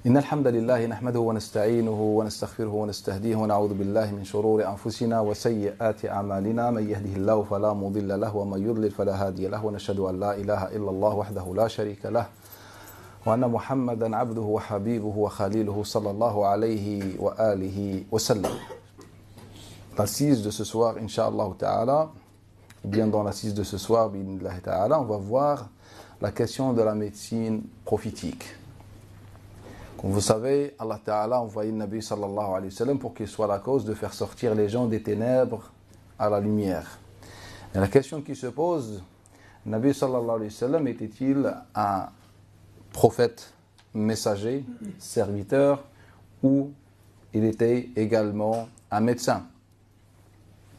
إن الحمد لله نحمده ونستعينه ونستغفره ونستهديه ونعوذ بالله من شرور أنفسنا وسيئات أعمالنا من يهده الله فلا مضل له ومن يضلل فلا هادي له ونشهد أن لا إله إلا الله وحده لا شريك له وأن محمدا عبده وحبيبه وخليله صلى الله عليه وآله وسلم. L'assise de ce soir, Inch'Allah Ta'ala, ou bien dans l'assise de ce soir, Bismillah Ta'ala, on va voir la question de la médecine prophétique. Comme vous savez, Allah Ta'ala a envoyé le Nabi sallallahu alayhi wa sallam pour qu'il soit la cause de faire sortir les gens des ténèbres à la lumière. Et la question qui se pose, le Nabi sallallahu alayhi wa sallam était-il un prophète, messager, serviteur, ou il était également un médecin?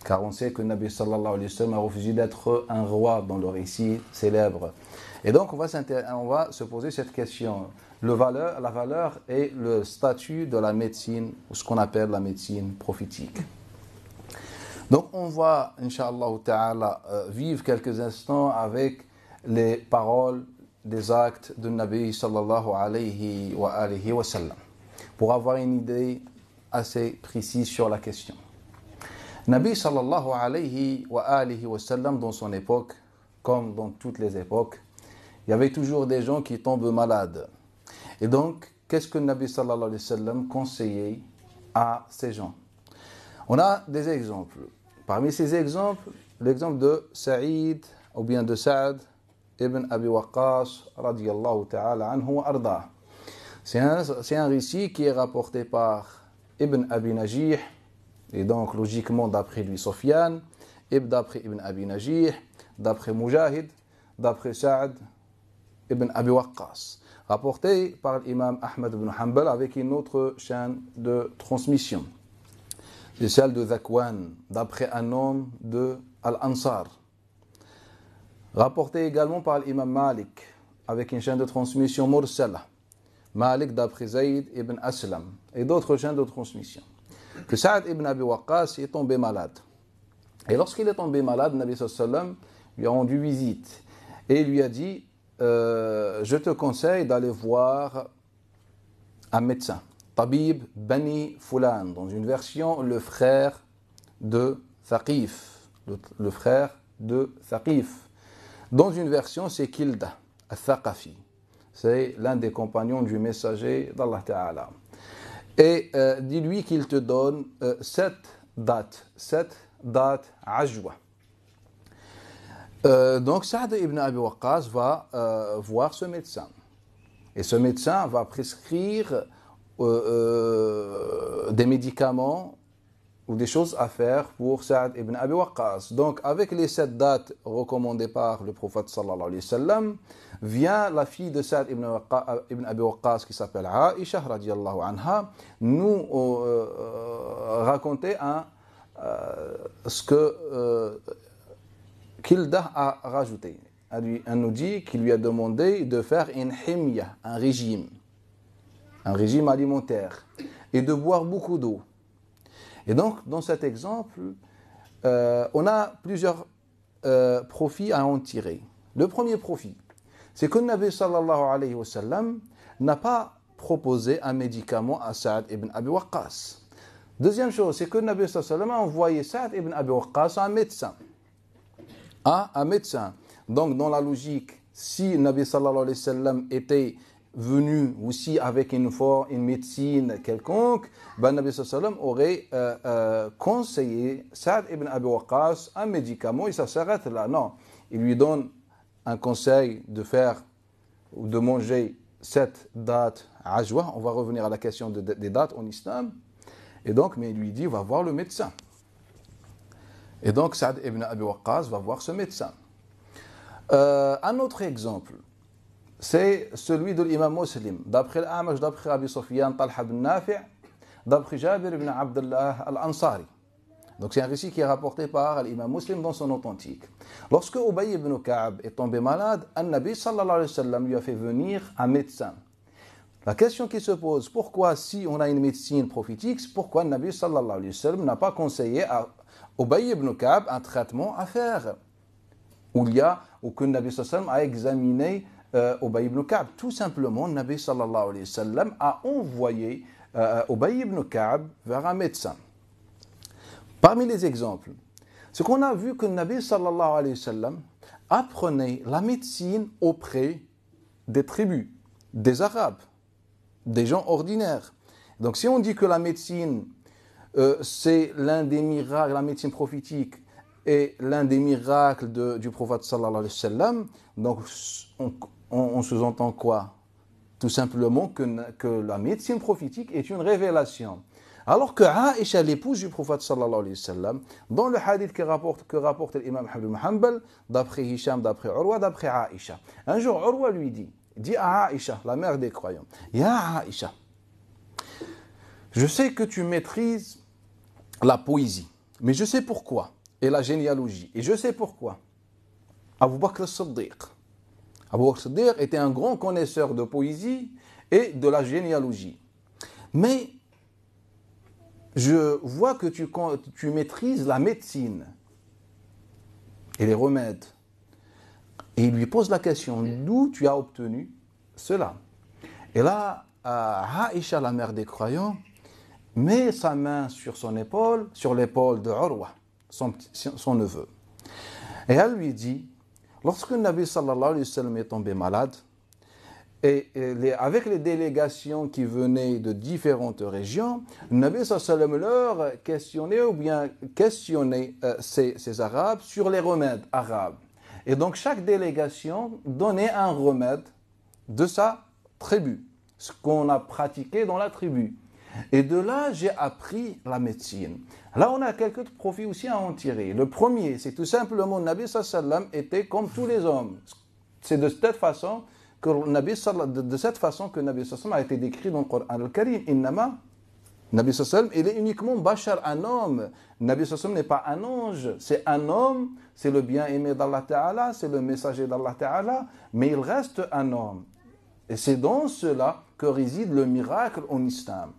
Car on sait que le Nabi sallallahu alayhi wa sallam a refusé d'être un roi dans le récit célèbre. Et donc on va se poser cette question. La valeur et le statut de la médecine, ou ce qu'on appelle la médecine prophétique. Donc on va, Inch'Allah Ta'ala, vivre quelques instants avec les paroles, des actes de Nabi sallallahu alayhi wa sallam, pour avoir une idée assez précise sur la question. Nabi sallallahu alayhi wa sallam, dans son époque, comme dans toutes les époques, il y avait toujours des gens qui tombent malades. Et donc, qu'est-ce que Nabi sallallahu alayhi wa sallam conseillait à ces gens? On a des exemples. Parmi ces exemples, l'exemple de Saïd, ou bien de Sa'd ibn Abi Waqqas, radiyallahu ta'ala anhu wa arda. C'est un récit qui est rapporté par Ibn Abi Najih, et donc logiquement d'après lui Sufyan, d'après Ibn Abi Najih, d'après Mujahid, d'après Sa'd ibn Abi Waqqas, rapporté par l'imam Ahmad ibn Hanbal avec une autre chaîne de transmission. C'est celle de Zakwan, d'après un homme de Al-Ansar. Rapporté également par l'imam Malik, avec une chaîne de transmission mursala. Malik d'après Zayd ibn Aslam, et d'autres chaînes de transmission. Que Sa'd ibn Abi Waqqas est tombé malade. Et lorsqu'il est tombé malade, Nabi sallallahu alayhi wa sallam lui a rendu visite. Et lui a dit, je te conseille d'aller voir un médecin, Tabib Bani Fulan, dans une version le frère de Thaqif, le frère de Thaqif. Dans une version c'est Kilda al-Thaqafi, c'est l'un des compagnons du messager d'Allah Ta'ala. Et dis-lui qu'il te donne 7 dates ajwa. Donc Sa'd ibn Abi Waqqas va voir ce médecin. Et ce médecin va prescrire des médicaments ou des choses à faire pour Sa'd ibn Abi Waqqas. Donc avec les 7 dates recommandées par le prophète sallallahu alayhi wa sallam, vient la fille de Sa'd ibn Abi Waqqas qui s'appelle Aïcha radiyallahu anha, nous raconter ce que Kilda a rajouté. Elle nous dit qu'il lui a demandé de faire une himya, un régime alimentaire, et de boire beaucoup d'eau. Et donc, dans cet exemple, on a plusieurs profits à en tirer. Le premier profit, c'est que le Nabi sallallahu alayhi wa sallam n'a pas proposé un médicament à Sa'd ibn Abi Waqqas. Deuxième chose, c'est que le Nabi sallallahu alayhi wa sallam a envoyé Sa'd ibn Abi Waqqas à un médecin. Un médecin. Donc, dans la logique, si Nabi sallallahu alayhi wa sallam était venu aussi avec une médecine quelconque, ben Nabi sallallahu alayhi wa sallam aurait conseillé Sa'd ibn Abi Waqqas un médicament et ça s'arrête là. Non, il lui donne un conseil de faire ou de manger 7 dates ajwa. On va revenir à la question des dates en islam. Et donc, mais il lui dit, va voir le médecin. Et donc, Sa'd ibn Abi Waqqas va voir ce médecin. Un autre exemple, c'est celui de l'imam Muslim, d'après l'Amash, d'après Abi Sufyan, Talha ibn Nafi', d'après Jabir ibn Abdullah al-Ansari. Donc, c'est un récit qui est rapporté par l'imam Muslim dans son authentique. Lorsque Ubay ibn Ka'b est tombé malade, An-Nabi sallallahu alayhi wa sallam lui a fait venir un médecin. La question qui se pose, pourquoi si on a une médecine prophétique, pourquoi Nabi sallallahu alayhi wa sallam n'a pas conseillé à Ubay ibn Ka'b un traitement à faire, ou que Nabi sallallahu alayhi wa sallam a examiné Ubay ibn Ka'b. Tout simplement, le Nabi sallallahu alayhi wa sallam a envoyé Ubay ibn Ka'b vers un médecin. Parmi les exemples, ce qu'on a vu que le Nabi sallallahu alayhi wa sallam apprenait la médecine auprès des tribus, des Arabes, des gens ordinaires. Donc si on dit que la médecine, c'est l'un des miracles, la médecine prophétique est l'un des miracles du prophète sallallahu alayhi wa sallam, donc on sous-entend quoi? Tout simplement que la médecine prophétique est une révélation. Alors que Aïcha, l'épouse du prophète sallallahu alayhi wa sallam, dans le hadith que rapporte l'imam Ibn Hanbal, d'après Hisham, d'après Urwa, d'après Aïcha. Un jour, Urwa lui dit à Aïcha, la mère des croyants, Ya Aïcha, je sais que tu maîtrises la poésie, mais je sais pourquoi, et la généalogie, et je sais pourquoi. Abu Bakr as-Siddiq. Abu Bakr as-Siddiq était un grand connaisseur de poésie et de la généalogie. Mais je vois que tu maîtrises la médecine et les remèdes. Et il lui pose la question, d'où tu as obtenu cela? Et là, Aïcha, la mère des croyants, met sa main sur son épaule, sur l'épaule de Urwa, son neveu. Et elle lui dit, lorsque le Nabi sallallahu alayhi wa sallam est tombé malade, et avec les délégations qui venaient de différentes régions, le Nabi sallallahu alayhi wa sallam leur questionnait ou bien questionnait ces Arabes sur les remèdes arabes. Et donc chaque délégation donnait un remède de sa tribu, ce qu'on a pratiqué dans la tribu. Et de là, j'ai appris la médecine. Là, on a quelques profits aussi à en tirer. Le premier, c'est tout simplement le Nabi sallallahu alayhi wa sallam était comme tous les hommes. C'est de cette façon que le Nabi sallallahu alayhi wa sallam a été décrit dans le Coran al-Karim. Innama, Nabi sallallahu alayhi wa sallam, il est uniquement bashar, un homme. Nabi sallallahu alayhi wa sallam n'est pas un ange, c'est un homme, c'est le bien-aimé d'Allah Ta'ala, c'est le messager d'Allah Ta'ala, mais il reste un homme. Et c'est dans cela que réside le miracle en islam.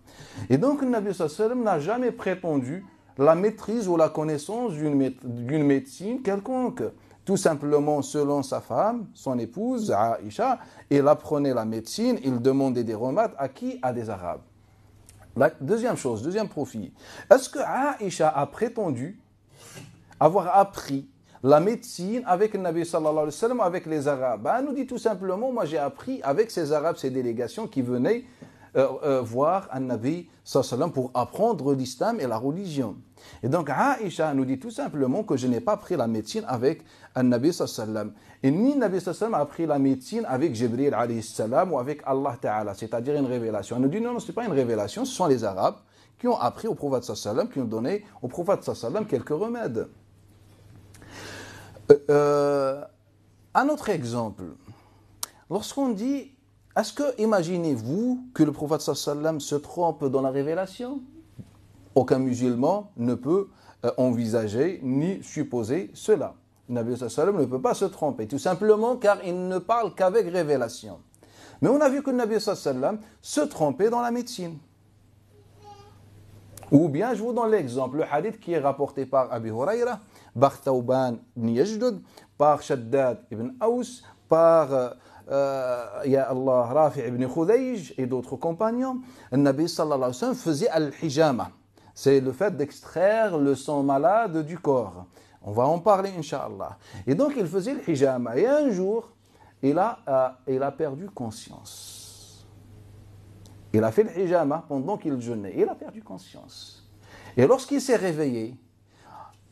Et donc, le Nabi sallallahu alayhi wa sallam n'a jamais prétendu la maîtrise ou la connaissance d'une médecine quelconque. Tout simplement, selon sa femme, son épouse, Aïcha, il apprenait la médecine, il demandait des remèdes à qui? À des Arabes. La deuxième chose, deuxième profil. Est-ce que Aïcha a prétendu avoir appris la médecine avec le Nabi sallallahu alayhi wa sallam, avec les Arabes? Elle nous dit tout simplement, moi j'ai appris avec ces Arabes, ces délégations qui venaient voir un Nabi sallallahu alayhi wa sallam pour apprendre l'islam et la religion. Et donc Aïcha nous dit tout simplement que je n'ai pas appris la médecine avec un Nabi sallallahu alayhi wa sallam. Et ni le Nabi sallallahu alayhi wa sallam a appris la médecine avec Jibril alayhi salam ou avec Allah Ta'ala, c'est-à-dire une révélation. Elle nous dit non, ce n'est pas une révélation, ce sont les Arabes qui ont appris au prophète sallallahu alayhi wa sallam, qui ont donné au prophète sallallahu alayhi wa sallam quelques remèdes. Un autre exemple, lorsqu'on dit, est-ce que, imaginez-vous que le prophète sallallahu alayhi wa sallam se trompe dans la révélation? Aucun musulman ne peut envisager ni supposer cela. Le Nabi sallallahu alayhi wa sallam ne peut pas se tromper, tout simplement car il ne parle qu'avec révélation. Mais on a vu que le Nabi sallallahu alayhi wa sallam se trompait dans la médecine. Ou bien, je vous donne l'exemple, le hadith qui est rapporté par Abi Huraira, par Thawban ibn Yajdud, par Shaddad ibn Aus, par Ya Allah, Rafi ibn Khudayj et d'autres compagnons. Le Nabi sallallahu alayhi wa sallam faisait al-hijama. C'est le fait d'extraire le sang malade du corps. On va en parler, Inch'Allah. Et donc, il faisait le hijama. Et un jour, il a perdu conscience. Il a fait le hijama pendant qu'il jeûnait. Il a perdu conscience. Et lorsqu'il s'est réveillé,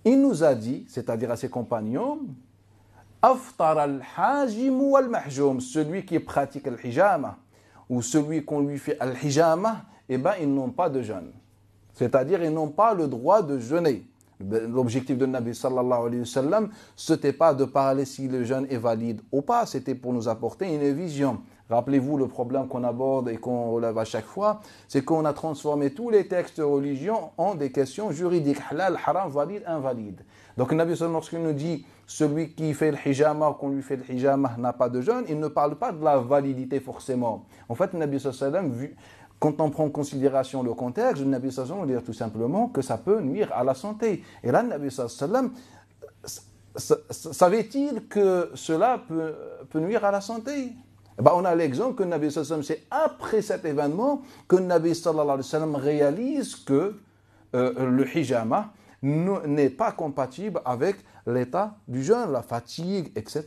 il nous a dit, c'est-à-dire à ses compagnons, Aftar al-hajim ou al-mahjoum, celui qui pratique le hijama, ou celui qu'on lui fait al-hijama, eh bien, ils n'ont pas de jeûne. C'est-à-dire, ils n'ont pas le droit de jeûner. L'objectif de Nabi sallallahu alayhi wa sallam, ce n'était pas de parler si le jeûne est valide ou pas, c'était pour nous apporter une vision. Rappelez-vous le problème qu'on aborde et qu'on relève à chaque fois, c'est qu'on a transformé tous les textes de religion en des questions juridiques, halal, haram, valide, invalide. Donc Nabi sallallahu alayhi wa sallam, lorsqu'il nous dit celui qui fait le hijama, qu'on lui fait le hijama, n'a pas de jeûne, il ne parle pas de la validité forcément. En fait, Nabi sallallahu alayhi wa sallam, quand on prend en considération le contexte, le Nabi sallallahu alayhi wa sallam va dire tout simplement que ça peut nuire à la santé. Et là, le Nabi sallallahu alayhi wa sallam, savait-il que cela peut nuire à la santé? Ben, on a l'exemple que le Nabi sallallahu alayhi wa sallam, c'est après cet événement que le Nabi sallallahu alayhi wa sallam réalise que le hijama n'est pas compatible avec l'état du jeûne, la fatigue, etc.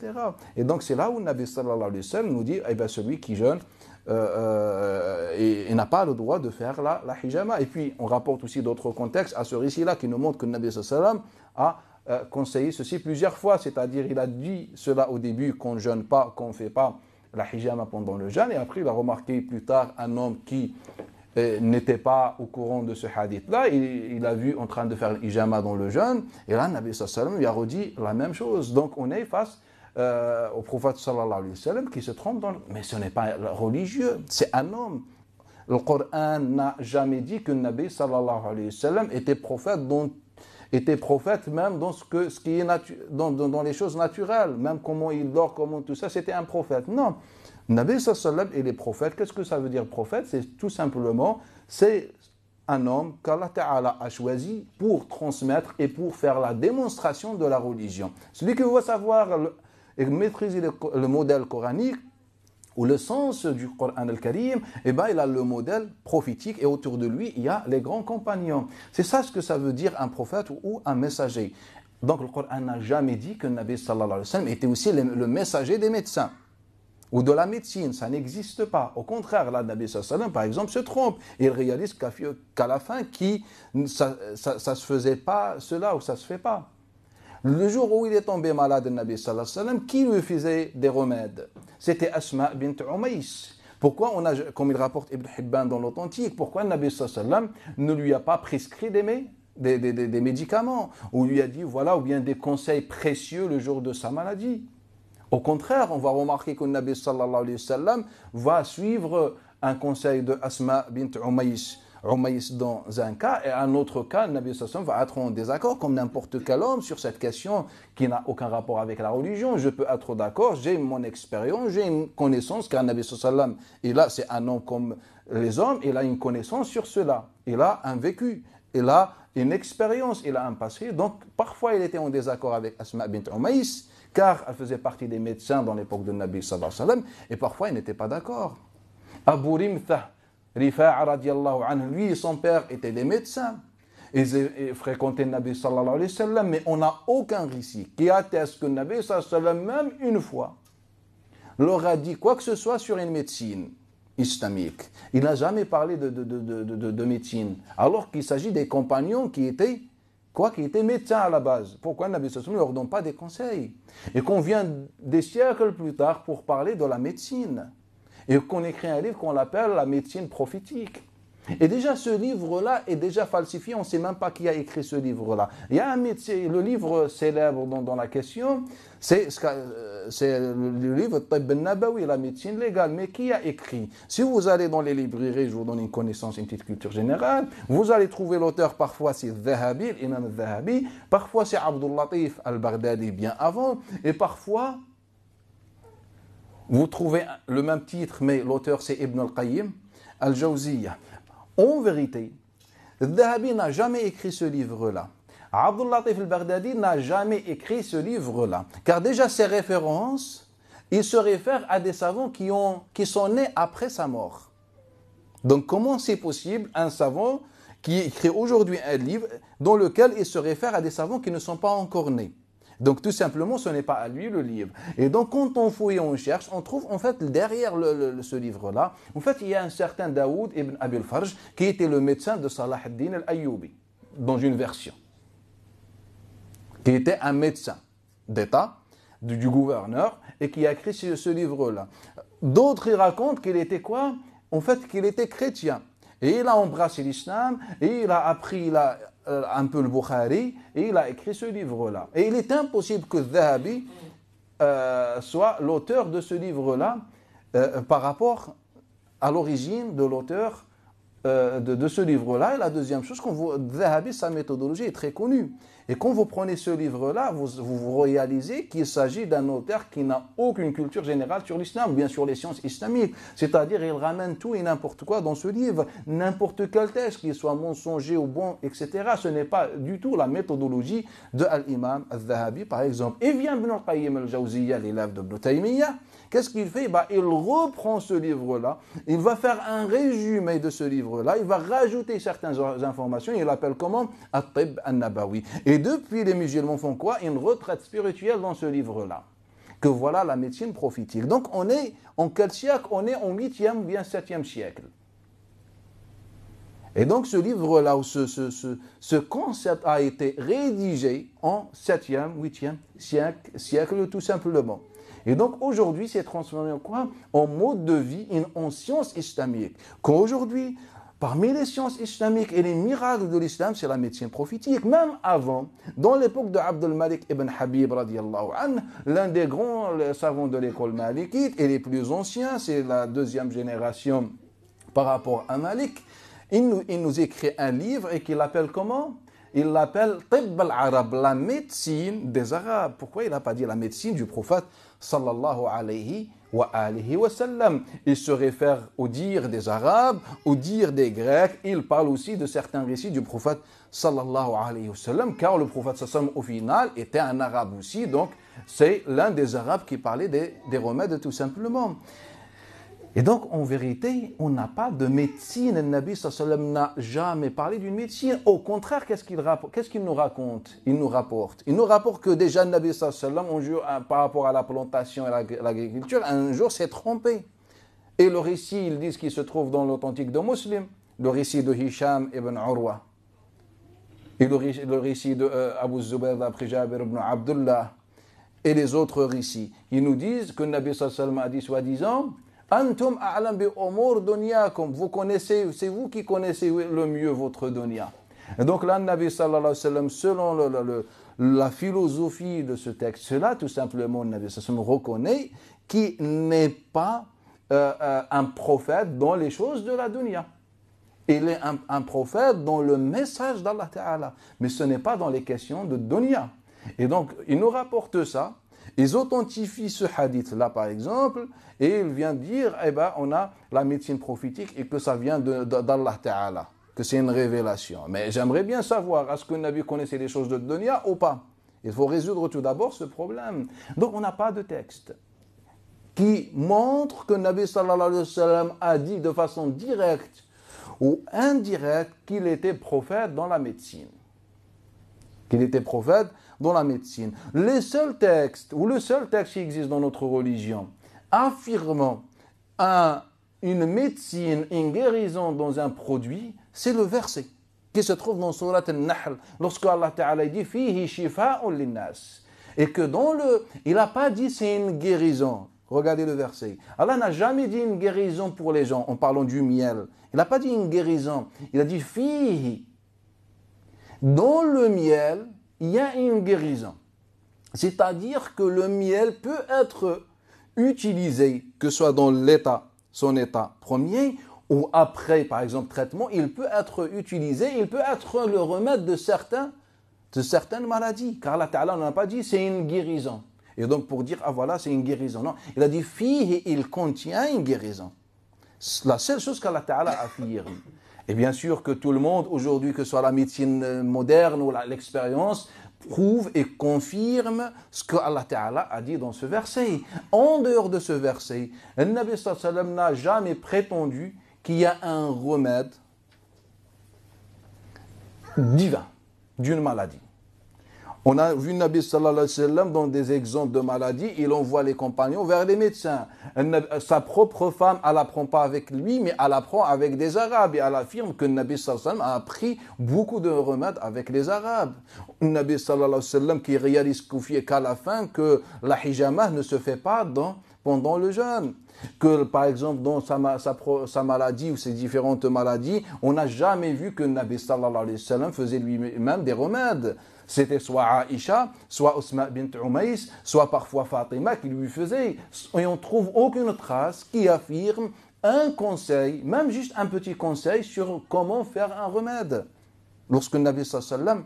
Et donc c'est là où le Nabi sallallahu alayhi wa sallam nous dit, eh ben, celui qui jeûne, il n'a pas le droit de faire la hijama. Et puis on rapporte aussi d'autres contextes à ce récit-là qui nous montre que le Nabi sallallahu alayhi wa sallam a conseillé ceci plusieurs fois, c'est-à-dire il a dit cela au début qu'on ne jeûne pas, qu'on ne fait pas la hijama pendant le jeûne, et après il a remarqué plus tard un homme qui n'était pas au courant de ce hadith-là, il a vu en train de faire le hijama dans le jeûne, et là, le Nabi sallallahu alayhi wa sallam lui a redit la même chose. Donc, on est face au prophète sallallahu alayhi wa sallam qui se trompe mais ce n'est pas religieux, c'est un homme. Le Coran n'a jamais dit que le Nabi sallallahu alayhi wa sallam était prophète même dans ce qui est dans les choses naturelles, même comment il dort, comment tout ça, c'était un prophète. Non. Nabi sallallahu alayhi wa sallam et les prophètes, qu'est-ce que ça veut dire prophète? C'est tout simplement, c'est un homme qu'Allah Ta'ala a choisi pour transmettre et pour faire la démonstration de la religion. Celui qui veut savoir et maîtriser le modèle coranique ou le sens du Coran al-Karim, eh ben, il a le modèle prophétique et autour de lui, il y a les grands compagnons. C'est ça ce que ça veut dire un prophète ou un messager. Donc le Coran n'a jamais dit que le Nabi sallallahu alayhi wa sallam était aussi le messager des médecins ou de la médecine, ça n'existe pas. Au contraire, là, le Nabi sallallahu alayhi wa sallam, par exemple, se trompe. Il réalise qu'à la fin, ça se faisait pas cela ou ça se fait pas. Le jour où il est tombé malade, le Nabi sallallahu alayhi wa sallam, qui lui faisait des remèdes? C'était Asma bint Umays. Pourquoi comme il rapporte Ibn Hibban dans l'Authentique, pourquoi le Nabi sallallahu alayhi wa sallam ne lui a pas prescrit des médicaments, ou lui a dit, voilà, ou bien des conseils précieux le jour de sa maladie? Au contraire, on va remarquer que le Nabi sallallahu alayhi wa sallam va suivre un conseil de Asma bint Umays dans un cas, et un autre cas, le Nabi sallallahu alayhi wa sallam va être en désaccord comme n'importe quel homme sur cette question qui n'a aucun rapport avec la religion. Je peux être d'accord, j'ai mon expérience, j'ai une connaissance, car le Nabi sallallahu alayhi wa sallam, et là c'est un homme comme les hommes, il a une connaissance sur cela, il a un vécu, il a une expérience, il a un passé. Donc parfois il était en désaccord avec Asma bint Umays, car elle faisait partie des médecins dans l'époque de Nabi sallallahu alayhi wa sallam, et parfois il n'était pas d'accord. Abu Rimtha, Rifa'a radiallahu anhu, lui et son père étaient des médecins. Ils fréquentaient le Nabi sallallahu alayhi wa sallam, mais on n'a aucun récit qui atteste que le Nabi sallallahu alayhi wa sallam, même une fois, leur a dit quoi que ce soit sur une médecine islamique. Il n'a jamais parlé de médecine, alors qu'il s'agit des compagnons qui étaient médecins à la base. Pourquoi le Nabi sallallahu alayhi wa sallam ne leur donne pas des conseils? Et qu'on vient des siècles plus tard pour parler de la médecine. Et qu'on écrit un livre qu'on appelle la médecine prophétique. Et déjà, ce livre-là est déjà falsifié, on ne sait même pas qui a écrit ce livre-là. Il y a un médecin, le livre célèbre dans la question, c'est le livre Tibb al-Nabawi, la médecine légale. Mais qui a écrit? Si vous allez dans les librairies, je vous donne une connaissance, une petite culture générale, vous allez trouver l'auteur, parfois c'est Zahabi, l'imam Zahabi, parfois c'est Abdul Latif al-Baghdadi bien avant, et parfois vous trouvez le même titre, mais l'auteur c'est Ibn al-Qayyim al-Jawziyya. En vérité, Zahabi n'a jamais écrit ce livre-là. Abdul Latif al-Baghdadi n'a jamais écrit ce livre-là. Car déjà ses références, il se réfère à des savants qui sont nés après sa mort. Donc comment c'est possible un savant qui écrit aujourd'hui un livre dans lequel il se réfère à des savants qui ne sont pas encore nés? Donc tout simplement, ce n'est pas à lui le livre. Et donc quand on fouille, on cherche, on trouve en fait derrière ce livre-là, en fait il y a un certain Daoud ibn Abi al-Farj qui était le médecin de Salah ad-Din al-Ayyubi, dans une version, qui était un médecin d'État, du gouverneur, et qui a écrit ce livre-là. D'autres y racontent qu'il était quoi? En fait qu'il était chrétien. Et il a embrassé l'islam, et il a appris un peu le Bukhari, et il a écrit ce livre-là. Et il est impossible que Zahabi soit l'auteur de ce livre-là par rapport à l'origine de l'auteur de ce livre-là. Et la deuxième chose, Zahabi, sa méthodologie est très connue. Et quand vous prenez ce livre-là, vous réalisez qu'il s'agit d'un auteur qui n'a aucune culture générale sur l'islam, ou bien sur les sciences islamiques. C'est-à-dire, il ramène tout et n'importe quoi dans ce livre, n'importe quel texte, qu'il soit mensonger ou bon, etc. Ce n'est pas du tout la méthodologie de l'imam al-Zahabi, par exemple. Et vient Ibn al-Qayyim al-Jawziyya, l'élève de Ibn Taymiyyah, qu'est-ce qu'il fait? Il reprend ce livre-là, il va faire un résumé de ce livre-là, il va rajouter certaines informations, il l'appelle comment? At-Tibb an-Nabawi. Et depuis, les musulmans font quoi? Une retraite spirituelle dans ce livre-là. Que voilà la médecine prophétique. Donc on est en quel siècle? On est en 8e ou bien 7e siècle. Et donc ce livre-là, ou ce concept a été rédigé en 7e, 8e siècle tout simplement. Et donc aujourd'hui, c'est transformé en quoi? En mode de vie, en science islamique. Qu'aujourd'hui, parmi les sciences islamiques et les miracles de l'islam, c'est la médecine prophétique. Même avant, dans l'époque de Abd al-Malik ibn Habib, radiallahu anhu, l'un des grands savants de l'école malikite et les plus anciens, c'est la 2e génération par rapport à Malik, il nous écrit un livre et qu'il l'appelle comment? Il l'appelle Tibb al-Arab, la médecine des Arabes. Pourquoi il n'a pas dit la médecine du prophète sallallahu alayhi wa sallam? Il se réfère au dire des Arabes, au dire des Grecs. Il parle aussi de certains récits du prophète sallallahu alayhi wa sallam, car le prophète sallallahu au final était un Arabe aussi. Donc c'est l'un des Arabes qui parlait des remèdes tout simplement. Et donc, en vérité, on n'a pas de médecine. Le Nabi sallam n'a jamais parlé d'une médecine. Au contraire, qu'est-ce qu'il nous raconte? Il nous rapporte que déjà le Nabi sallam, par rapport à la plantation et l'agriculture, un jour s'est trompé. Et le récit, ils disent qu'il se trouve dans l'authentique de Muslim, le récit de Hisham ibn Urwa. Et le récit de Abu Zubayr d'après Jabir ibn Abdullah. Et les autres récits. Ils nous disent que le Nabi sallam a dit soi-disant, Antum a'lam bi umur dunyakum. Vous connaissez, c'est vous qui connaissez le mieux votre dunya. Et donc là, le Nabi sallallahu alayhi wa sallam, selon la philosophie de ce texte-là, tout simplement, le Nabi sallallahu alayhi wa sallam reconnaît qu'il n'est pas un prophète dans les choses de la dunya. Il est un prophète dans le message d'Allah Ta'ala. Mais ce n'est pas dans les questions de dunya. Et donc, il nous rapporte ça. Ils authentifient ce hadith-là, par exemple, et il vient dire, on a la médecine prophétique et que ça vient d'Allah Ta'ala, que c'est une révélation. Mais j'aimerais bien savoir, est-ce que le Nabi connaissait les choses de dunya ou pas? Il faut résoudre tout d'abord ce problème. Donc on n'a pas de texte qui montre que le Nabi sallallahu alayhi wa sallam a dit de façon directe ou indirecte qu'il était prophète dans la médecine. Qu'il était prophète dans la médecine. Le seul texte qui existe dans notre religion affirmant une médecine, une guérison dans un produit, c'est le verset qui se trouve dans Surat Al-Nahl, lorsque Allah Ta'ala dit « Fihi shifa'un linnas » et que il n'a pas dit c'est une guérison. Regardez le verset. Allah n'a jamais dit une guérison pour les gens en parlant du miel. Il n'a pas dit une guérison. Il a dit « Fihi ». Dans le miel, il y a une guérison. C'est-à-dire que le miel peut être utilisé, que ce soit dans son état premier, ou après, par exemple, traitement, il peut être utilisé, il peut être le remède de certaines maladies. Car Allah Ta'ala n'a pas dit c'est une guérison. Et donc pour dire, voilà, c'est une guérison. Non, il a dit fihi, il contient une guérison. La seule chose qu'Allah Ta'ala affirme. Et bien sûr que tout le monde, aujourd'hui, que ce soit la médecine moderne ou l'expérience, prouve et confirme ce que Allah Ta'ala a dit dans ce verset. En dehors de ce verset, le Nabi sallallahu alayhi wa sallam n'a jamais prétendu qu'il y a un remède divin d'une maladie. On a vu le Nabi sallallahu alayhi wa sallam dans des exemples de maladies, il envoie les compagnons vers les médecins. Sa propre femme, elle n'apprend pas avec lui, mais elle apprend avec des Arabes. Et elle affirme que le Nabi sallallahu alayhi wa sallam a appris beaucoup de remèdes avec les Arabes. Le Nabi sallallahu alayhi wa sallam qui réalise qu'à la fin, que la hijama ne se fait pas pendant le jeûne. Que par exemple dans sa maladie ou ses différentes maladies, on n'a jamais vu que le Nabi sallallahu alayhi wa sallam faisait lui-même des remèdes. C'était soit Aïcha, soit Osma bint Umays, soit parfois Fatima qui lui faisait. Et on ne trouve aucune trace qui affirme un conseil, même juste un petit conseil sur comment faire un remède lorsque le Nabi sallallahu alayhi wa sallam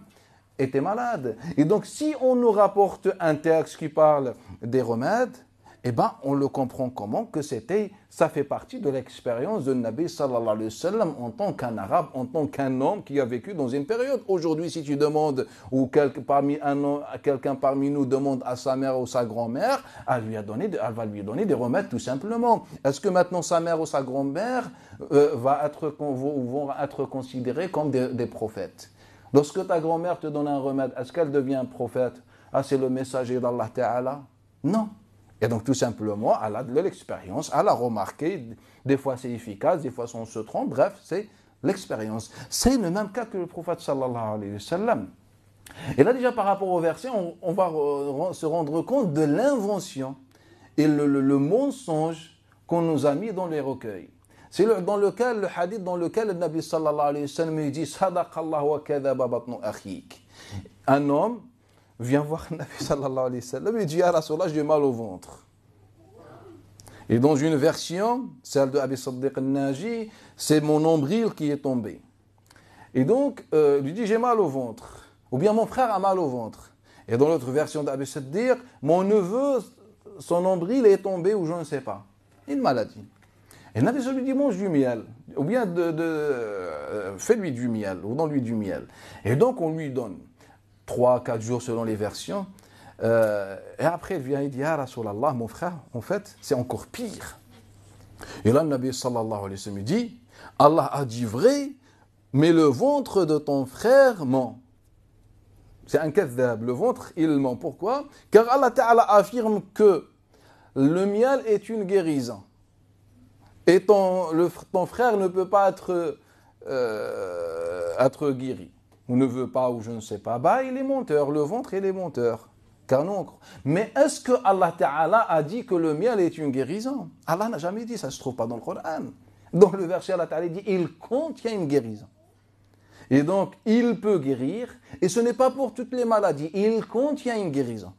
était malade. Et donc si on nous rapporte un texte qui parle des remèdes, eh ben, on le comprend comment que ça fait partie de l'expérience de Nabi sallallahu alayhi wa sallam en tant qu'un arabe, en tant qu'un homme qui a vécu dans une période. Aujourd'hui, si tu demandes, ou quelqu'un parmi nous demande à sa mère ou sa grand-mère, elle va lui donner des remèdes tout simplement. Est-ce que maintenant sa mère ou sa grand-mère vont être considérés comme des prophètes? Lorsque ta grand-mère te donne un remède, est-ce qu'elle devient prophète? Ah, c'est le messager d'Allah Ta'ala? Non. Et donc, tout simplement, elle a de l'expérience, elle a remarqué, des fois c'est efficace, des fois on se trompe, bref, c'est l'expérience. C'est le même cas que le prophète sallallahu alayhi wa sallam. Et là, déjà, par rapport au verset, on va se rendre compte de l'invention et le mensonge qu'on nous a mis dans les recueils. C'est le hadith dans lequel le Nabi sallallahu alayhi wa sallam dit « Sadaqallah wa kadhaba batnu akhik » Un homme vient voir le Nabi sallallahu alayhi wa sallam et dit « Ya Rasulallah, j'ai mal au ventre ». Et dans une version, celle de Abi Siddiq al-Naji, c'est mon nombril qui est tombé. Et donc, lui dit « J'ai mal au ventre ». Ou bien « Mon frère a mal au ventre ». Et dans l'autre version d'Abi Siddiq, « Mon neveu, son nombril est tombé ou je ne sais pas ». Une maladie. Et le Nabi lui dit « Mange du miel ». Ou bien fais-lui du miel, ou donne-lui du miel. Et donc, on lui donne 3-4 jours selon les versions. Et après, il vient et dit, ah Rasulallah, mon frère, en fait, c'est encore pire. Et là, le Nabi sallallahu alayhi wa sallam dit, Allah a dit vrai, mais le ventre de ton frère ment. C'est un kadhab, le ventre, il ment. Pourquoi? Car Allah Ta'ala affirme que le miel est une guérison. Et ton frère ne peut pas être guéri. Ou ne veut pas, ou je ne sais pas, bah il est menteur, le ventre il est menteur. Car nous, mais est-ce que Allah Ta'ala a dit que le miel est une guérison? Allah n'a jamais dit, ça ne se trouve pas dans le Coran. Dans le verset, Allah Ta'ala dit, il contient une guérison. Et donc, il peut guérir, et ce n'est pas pour toutes les maladies, il contient une guérison.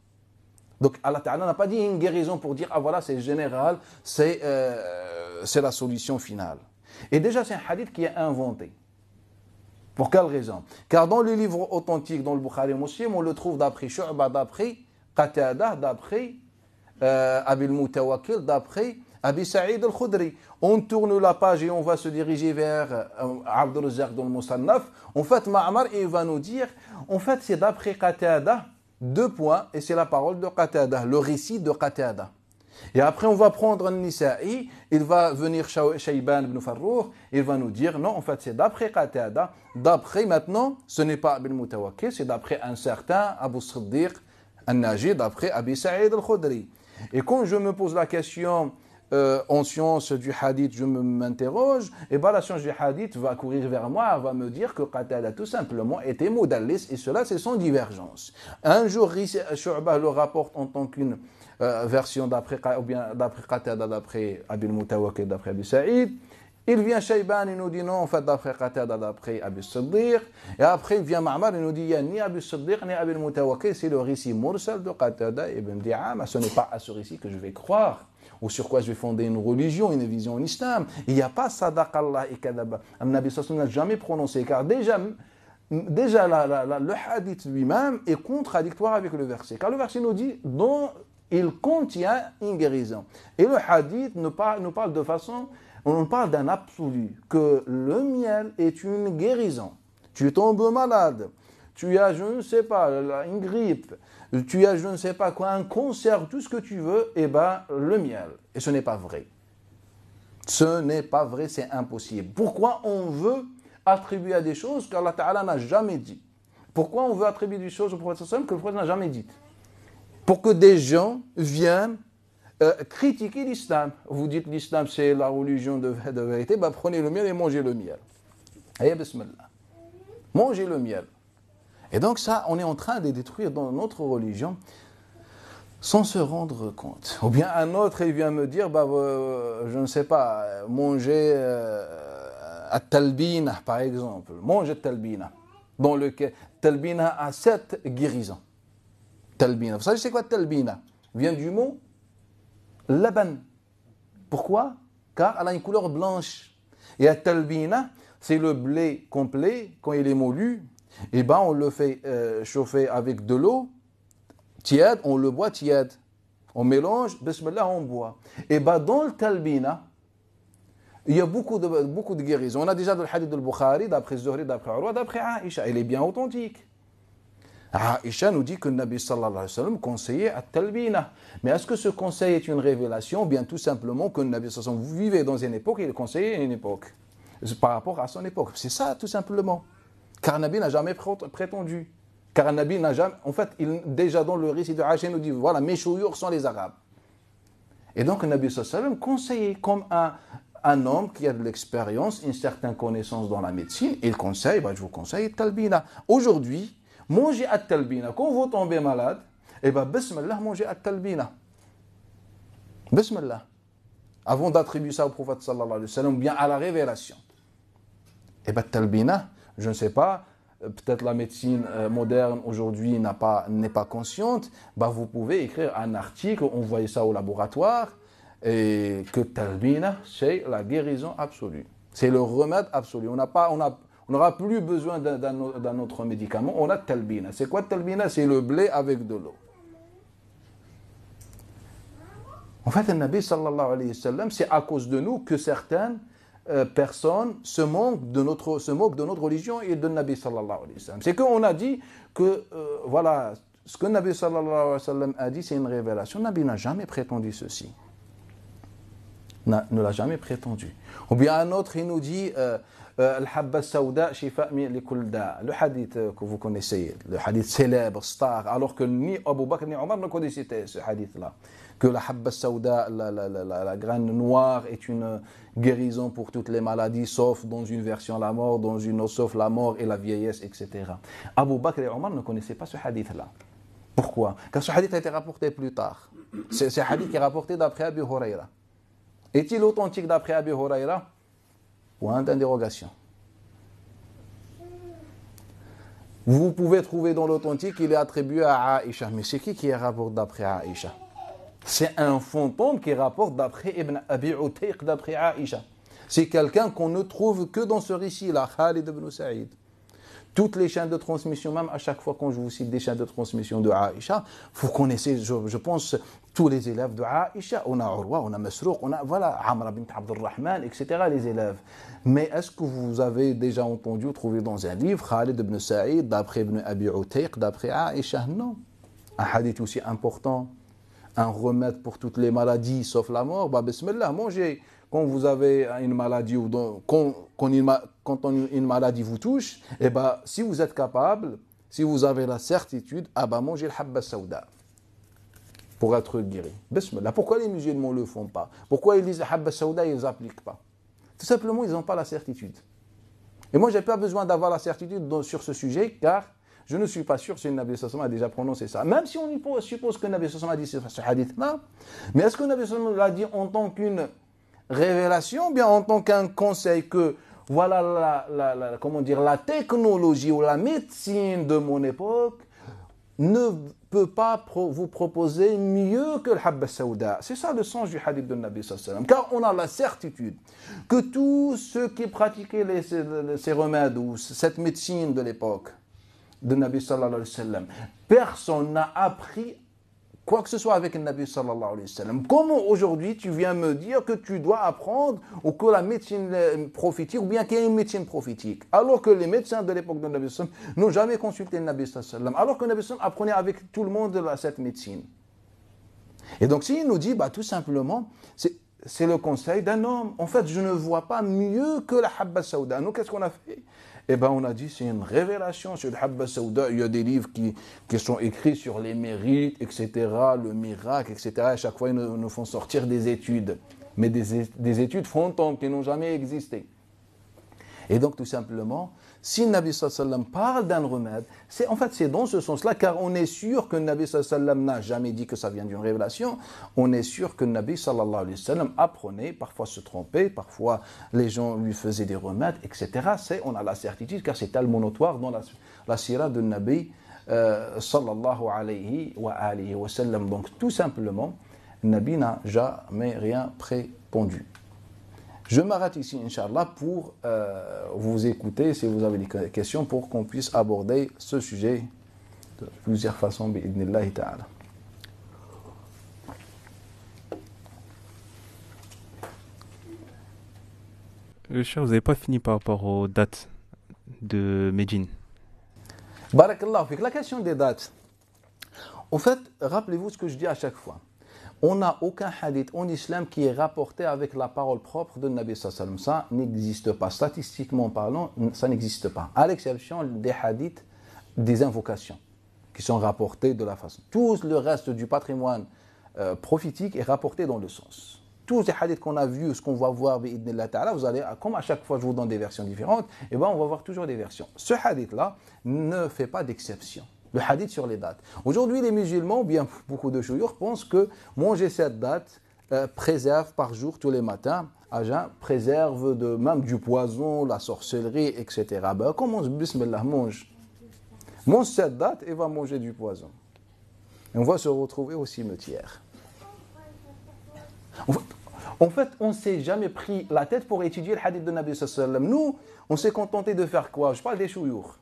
Donc Allah Ta'ala n'a pas dit une guérison pour dire, ah voilà, c'est général, c'est la solution finale. Et déjà, c'est un hadith qui est inventé. Pour quelle raison? Car dans le livre authentique, dans le Bukhari Muslim, on le trouve d'après Shu'ba, d'après Qatada, d'après Abi al-Mutawakkil, d'après Abi Sa'id al-Khudri. On tourne la page et on va se diriger vers Abd al-Razzaq dans le Musannaf. En fait, Ma'mar, il va nous dire, en fait, c'est d'après Qatada, 2 points, et c'est la parole de Qatada, le récit de Qatada. Et après, on va prendre un Nisa'i, il va venir Shayban ibn Farrour, il va nous dire, non, en fait, c'est d'après Qatada, d'après maintenant, ce n'est pas Ibn Mutawakkil, c'est d'après un certain Abu Siddiq al-Naji, d'après Abi Sa'id al-Khudri. Et quand je me pose la question en science du hadith, je m'interroge, et bien la science du hadith va courir vers moi, va me dire que Qatada tout simplement était modallis, et cela c'est sans divergence. Un jour, Shu'ba le rapporte en tant qu'une version d'après Qatada, d'après Abi al-Mutawakkil, d'après Abi Sa'id. Il vient Shayban, il nous dit non, en fait, d'après Qatada, d'après Abi Siddiq. Et après, il vient Ma'mar, il nous dit, il n'y a ni Abi Siddiq, ni Abi al-Mutawakkil, c'est le récit mursal de Qatada ibn Di'ama. Ce n'est pas à ce récit que je vais croire, ou sur quoi je vais fonder une religion, une vision en islam. Il n'y a pas sadaqallah et kadaba. Nabi sallallahu n'a jamais prononcé, car déjà le hadith lui-même est contradictoire avec le verset. Car le verset nous dit, il contient une guérison. Et le hadith nous parle de façon, on parle d'un absolu, que le miel est une guérison. Tu tombes malade, tu as, je ne sais pas, une grippe, tu as, je ne sais pas quoi, un cancer, tout ce que tu veux, et ben le miel. Et ce n'est pas vrai. Ce n'est pas vrai, c'est impossible. Pourquoi on veut attribuer à des choses qu'Allah Ta'ala n'a jamais dit? Pourquoi on veut attribuer des choses au prophète sallallahu alayhi wa sallam que le prophète n'a jamais dit? Pour que des gens viennent critiquer l'islam. Vous dites l'islam c'est la religion de vérité, ben prenez le miel et mangez le miel. Aïe, bismillah. Mangez le miel. Et donc ça, on est en train de détruire dans notre religion sans se rendre compte. Ou bien un autre, il vient me dire, je ne sais pas, manger at-talbina par exemple. Manger at-talbina. Dans lequel talbina a 7 guérisons. Talbina. Vous savez c'est quoi talbina? Vient du mot laban. Pourquoi? Car elle a une couleur blanche. Et à talbina, c'est le blé complet, quand il est moulu, et ben on le fait chauffer avec de l'eau tiède, on le boit tiède. On mélange, bismillah, on boit. Et bien dans le talbina, il y a beaucoup de guérisons. On a déjà le hadith de Bukhari, d'après Zuhri, d'après Urwa, d'après Aïcha. Il est bien authentique. Aïcha nous dit que le Nabi sallallahu alayhi wa sallam conseillait à talbina. Mais est-ce que ce conseil est une révélation? Bien tout simplement que le Nabi sallallahu alayhi wa sallam vivait dans une époque et il conseillait à une époque. Par rapport à son époque. C'est ça tout simplement. Car le Nabi n'a jamais prétendu. Car le Nabi n'a jamais... En fait, déjà dans le récit de Aïcha, il nous dit, voilà, mes chouyours sont les Arabes. Et donc le Nabi sallallahu alayhi wa sallam conseillait comme un homme qui a de l'expérience, une certaine connaissance dans la médecine, il conseille, je vous conseille talbina. Aujourd'hui, mangez à talbina. Quand vous tombez malade, bismillah, mangez à talbina. Bismillah. Avant d'attribuer ça au prophète sallallahu alayhi wa sallam, bien à la révélation. Talbina, je ne sais pas, peut-être la médecine moderne aujourd'hui n'est pas consciente, vous pouvez écrire un article, envoyer ça au laboratoire, et que talbina, c'est la guérison absolue. C'est le remède absolu. On n'aura plus besoin d'un autre médicament. On a talbina. C'est quoi talbina? C'est le blé avec de l'eau. En fait, le Nabi sallallahu alayhi wa sallam, c'est à cause de nous que certaines personnes se moquent de notre religion et de Nabi sallallahu alayhi wa sallam. C'est qu'on a dit que, voilà, ce que Nabi sallallahu alayhi wa sallam a dit, c'est une révélation. Nabi n'a jamais prétendu ceci. Ne l'a jamais prétendu. Ou bien un autre, il nous dit Al-Habba Sawda Shifa li kull da. Le hadith que vous connaissez, le hadith célèbre, star, alors que ni Abu Bakr ni Omar ne connaissaient ce hadith-là. Que la Habba Sawda, la graine noire, est une guérison pour toutes les maladies, sauf dans une version la mort, dans une autre, sauf la mort et la vieillesse, etc. Abu Bakr et Omar ne connaissaient pas ce hadith-là. Pourquoi? Car ce hadith a été rapporté plus tard. C'est un hadith qui est rapporté d'après Abu Huraira. Est-il authentique d'après Abu Huraira? Point d'interrogation. Vous pouvez trouver dans l'authentique qu'il est attribué à Aïcha. Mais c'est qui rapporte d'après Aïcha? C'est un fantôme qui rapporte d'après Ibn Abi Utayq d'après Aïcha. C'est quelqu'un qu'on ne trouve que dans ce récit-là, Khalid ibn Sa'id. Toutes les chaînes de transmission, même à chaque fois quand je vous cite des chaînes de transmission de Aïcha, vous connaissez, je pense, tous les élèves de Aïcha. On a Urwa, on a Masrouq, on a, voilà, Amra bint Abdurrahman, etc., les élèves. Mais est-ce que vous avez déjà entendu ou trouvé dans un livre Khalid ibn Sa'id, d'après Ibn Abi Utayq, d'après Aïcha? Non. Un hadith aussi important, un remède pour toutes les maladies, sauf la mort, bismillah, mangez. Quand vous avez une maladie ou quand une maladie vous touche, si vous êtes capable, si vous avez la certitude, mangez le habba sawda pour être guéri. Bismillah. Pourquoi les musulmans ne le font pas? Pourquoi ils disent habba sawda et ils n'appliquent pas? Tout simplement, ils n'ont pas la certitude. Et moi, je n'ai pas besoin d'avoir la certitude sur ce sujet, car je ne suis pas sûr si le Nabi sallallahu alayhi wa sallam a déjà prononcé ça. Même si on suppose que le Nabi sallallahu alayhi wa sallam a dit ce hadith-là, mais est-ce que le Nabi sallallahu alayhi wa sallam l'a dit en tant qu'une révélation, bien en tant qu'un conseil que voilà la technologie ou la médecine de mon époque ne peut pas vous proposer mieux que le habba sawda. C'est ça le sens du hadith de Nabi sallallahu alayhi wa sallam. Car on a la certitude que tous ceux qui pratiquaient ces remèdes ou cette médecine de l'époque de Nabi sallallahu alayhi wa sallam, personne n'a appris quoi que ce soit avec le Nabi sallallahu alayhi wa sallam. Comment aujourd'hui tu viens me dire que tu dois apprendre ou que la médecine prophétique ou bien qu'il y a une médecine prophétique, alors que les médecins de l'époque de Nabi sallallahu alayhi wa sallam n'ont jamais consulté le Nabi sallallahu alayhi wa sallam, alors que le Nabi sallallahu alayhi wa sallam apprenait avec tout le monde cette médecine. Et donc s'il nous dit tout simplement c'est le conseil d'un homme, en fait je ne vois pas mieux que la habba sawda. Nous qu'est-ce qu'on a fait? On a dit c'est une révélation sur le habba sawda. Il y a des livres qui sont écrits sur les mérites, etc., le miracle, etc. À chaque fois, ils nous font sortir des études. Mais des études fantômes qui n'ont jamais existé. Et donc, tout simplement, si le Nabi sallallahu alayhi wa sallam parle d'un remède, c'est dans ce sens-là, car on est sûr que le Nabi sallallahu alayhi wa sallam n'a jamais dit que ça vient d'une révélation. On est sûr que le Nabi sallallahu alayhi wa sallam apprenait, parfois se trompait, parfois les gens lui faisaient des remèdes, etc. On a la certitude, car c'est tellement notoire dans la sira de Nabi sallallahu alayhi wa sallam. Donc, tout simplement, le Nabi n'a jamais rien prétendu. Je m'arrête ici, Inch'Allah, pour vous écouter si vous avez des questions pour qu'on puisse aborder ce sujet de plusieurs façons, bi'idnillahi ta'ala. Cher, vous n'avez pas fini par rapport aux dates de Médine. Barakallahu fik. La question des dates. En fait, rappelez-vous ce que je dis à chaque fois. On n'a aucun hadith en islam qui est rapporté avec la parole propre de Nabi sallallahu alayhi wa sallam. Ça n'existe pas. Statistiquement parlant, ça n'existe pas. À l'exception des hadiths, des invocations, qui sont rapportés de la façon. Tout le reste du patrimoine prophétique est rapporté dans le sens. Tous les hadiths qu'on a vus, ce qu'on va voir, vous allez, comme à chaque fois je vous donne des versions différentes, et ben on va voir toujours des versions. Ce hadith-là ne fait pas d'exception. Le hadith sur les dates. Aujourd'hui, les musulmans, bien beaucoup de chouyours, pensent que manger cette date préserve par jour, tous les matins, à jeun, préserve même du poison, la sorcellerie, etc. Ben, commence, bismillah, mange. Mange cette date et va manger du poison. Et on va se retrouver au cimetière. En fait, on ne s'est jamais pris la tête pour étudier le hadith de Nabi sallallahu alayhi wa sallam. Nous, on s'est contenté de faire quoi? Je parle des chouyours.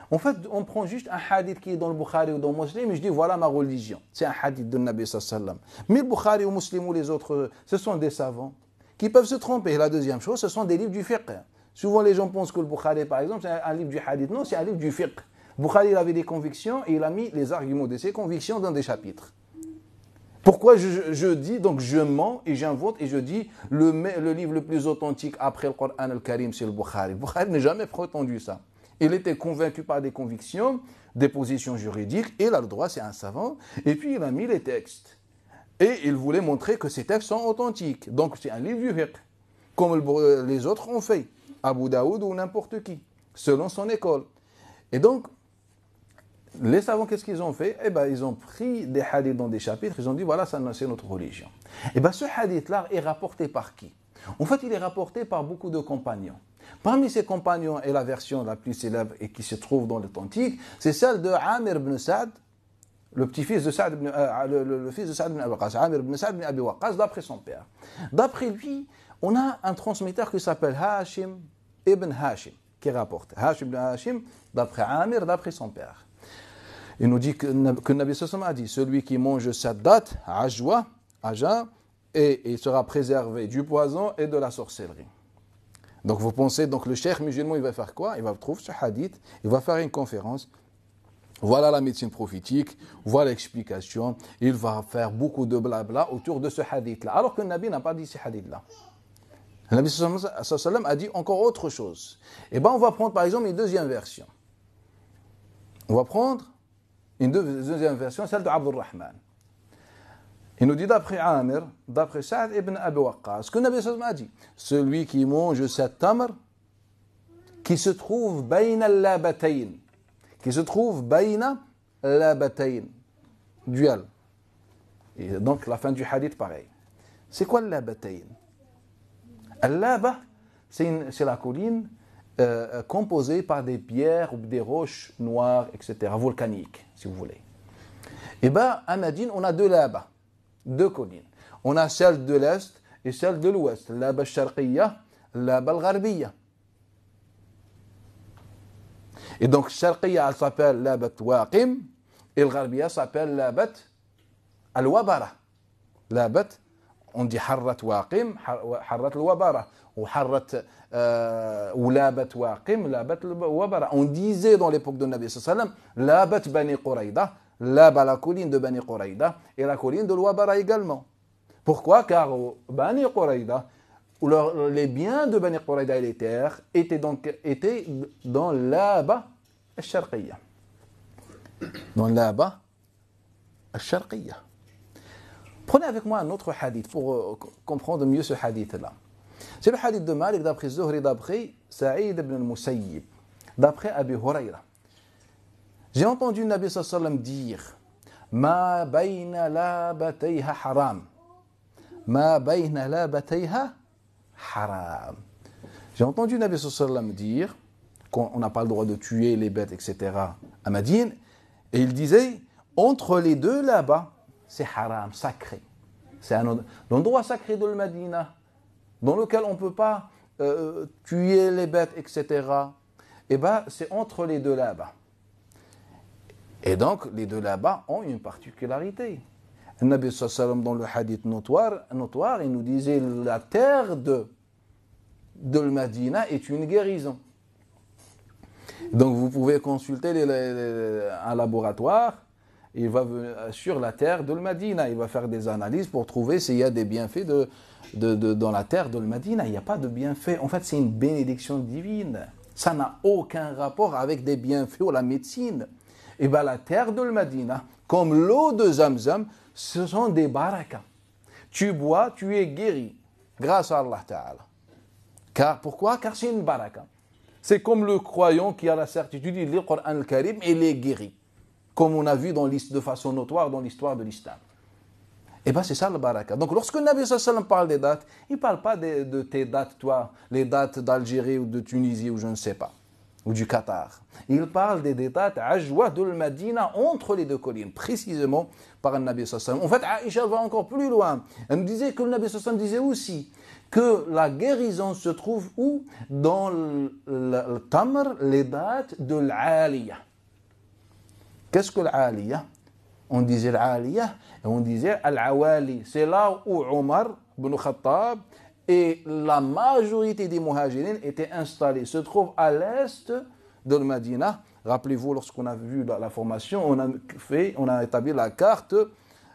En fait, on prend juste un hadith qui est dans le Bukhari ou dans le Muslim et je dis voilà ma religion. C'est un hadith de Nabi sallallahu alayhi wa sallam. Mais le Bukhari ou le Muslim ou les autres, ce sont des savants qui peuvent se tromper. Et la deuxième chose, ce sont des livres du fiqh. Souvent, les gens pensent que le Bukhari, par exemple, c'est un livre du hadith. Non, c'est un livre du fiqh. Le Bukhari, il avait des convictions et il a mis les arguments de ses convictions dans des chapitres. Pourquoi je dis, donc je mens et j'invente et je dis le livre le plus authentique après le Coran al-Karim, c'est le Bukhari. Le Bukhari n'a jamais prétendu ça. Il était convaincu par des convictions, des positions juridiques, et il a le droit, c'est un savant, et puis il a mis les textes. Et il voulait montrer que ces textes sont authentiques. Donc c'est un livre du fiqh, comme les autres ont fait, Abu Daoud ou n'importe qui, selon son école. Et donc, les savants, qu'est-ce qu'ils ont fait? Eh bien, ils ont pris des hadiths dans des chapitres, ils ont dit, voilà, ça c'est notre religion. Eh bien, ce hadith-là est rapporté par qui? En fait, il est rapporté par beaucoup de compagnons. Parmi ces compagnons, et la version la plus célèbre et qui se trouve dans l'authentique, c'est celle de Amir ibn Sa'd, le petit-fils de Sa'd le fils de Sa'd ibn Abi Waqqas, Amir ibn Sa'd ibn Abi Waqqas, d'après son père. D'après lui, on a un transmetteur qui s'appelle Hashim ibn Hashim, qui rapporte. Hashim ibn Hashim, d'après Amir, d'après son père. Il nous dit que Nabi sallallahu alayhi wa sallam a dit, celui qui mange cette date, ajwa, aja, et il sera préservé du poison et de la sorcellerie. Donc vous pensez, donc le cheikh musulman, il va faire quoi? Il va trouver ce hadith, il va faire une conférence. Voilà la médecine prophétique, voilà l'explication. Il va faire beaucoup de blabla autour de ce hadith-là. Alors que le Nabi n'a pas dit ce hadith-là. Le Nabi sallallahu alayhi wa sallam a dit encore autre chose. Et bien on va prendre par exemple une deuxième version. On va prendre une deuxième version, celle de Abdul Rahman. Il nous dit d'après Amir, d'après Sa'd ibn Abi Waqqas, que Nabi sallallahu alayhi wa sallam a dit, celui qui mange cette tamr, qui se trouve bayna al-labatayn, qui se trouve bayna al-labatayn, duel. Et donc la fin du hadith pareil. C'est quoi al-labatayn? Al-laba, c'est la colline composée par des pierres ou des roches noires, etc., volcaniques, si vous voulez. Et bien, à Médine, on a deux labas. Deux collines. On a celle de l'Est et celle de l'Ouest. L'Aba al-Sharqiyya, l'Aba al-Gharbiyya. Et donc, Sharqiyya, elle s'appelle l'Aba Waqim et l'Gharbiyya s'appelle l'Aba al-Wabara. L'Aba, on dit Harrat Waqim, Harrat al-Wabara. Ou Harrat, ou l'Aba Waqim, l'Aba al-Wabara. On disait dans l'époque de Nabi sallallahu alayhi wa sallam, l'Aba Bani Qurayda, là-bas la colline de Bani Qurayda et la colline de l'Ouabara également. Pourquoi? Car Bani Qurayda, les biens de Bani Qurayda et les terres étaient dans l'Aba al-Sharqiyya. Dans l'Aba al-Sharqiyya. Prenez avec moi un autre hadith pour comprendre mieux ce hadith-là. C'est le hadith de Malik d'après Zuhri, d'après Saïd ibn al-Musayyib, d'après Abi Hurayra. J'ai entendu le Nabi sallallahu alayhi wa sallam dire Ma bayna labatayha haram. Ma bayna labatayha haram. J'ai entendu le Nabi sallallahu alayhi wa sallam dire qu'on n'a pas le droit de tuer les bêtes, etc. à Médine. Et il disait entre les deux là-bas, c'est haram, sacré. C'est un endroit sacré de la Médine dans lequel on ne peut pas tuer les bêtes, etc. Et bien, c'est entre les deux là-bas. Et donc, les deux là-bas ont une particularité. Le Nabi sallallahu alayhi wa sallam, dans le hadith notoire, il nous disait la terre de Medina est une guérison. Donc vous pouvez consulter un laboratoire, il va sur la terre de Medina, il va faire des analyses pour trouver s'il y a des bienfaits dans la terre de Medina. Il n'y a pas de bienfaits, en fait c'est une bénédiction divine. Ça n'a aucun rapport avec des bienfaits ou la médecine. Et bien la terre de Medina, comme l'eau de Zamzam, ce sont des barakas. Tu bois, tu es guéri, grâce à Allah Ta'ala. Pourquoi? Car c'est une baraka. C'est comme le croyant qui a la certitude, il lit le Coran al-Karim et il est guéri. Comme on a vu de façon notoire dans l'histoire de l'islam. Et bien c'est ça le baraka. Donc lorsque le Nabi sallallahu alayhi wa sallam parle des dates, il ne parle pas de tes dates, toi, les dates d'Algérie ou de Tunisie ou je ne sais pas, ou du Qatar. Il parle des dates Ajwa de Medina entre les deux collines, précisément par le Nabi sallallahu alayhi wa sallam. En fait, Aïcha va encore plus loin. Elle nous disait que le Nabi sallallahu alayhi wa sallam disait aussi que la guérison se trouve où? Dans le tamr, les dates de l'Aliyah. Qu'est-ce que l'Aliyah? On disait l'Aliyah et on disait Al-Awali. C'est là où Omar ibn Khattab et la majorité des muhajirines étaient installés. Se trouve à l'est de Medina. Rappelez-vous, lorsqu'on a vu la formation, on a établi la carte,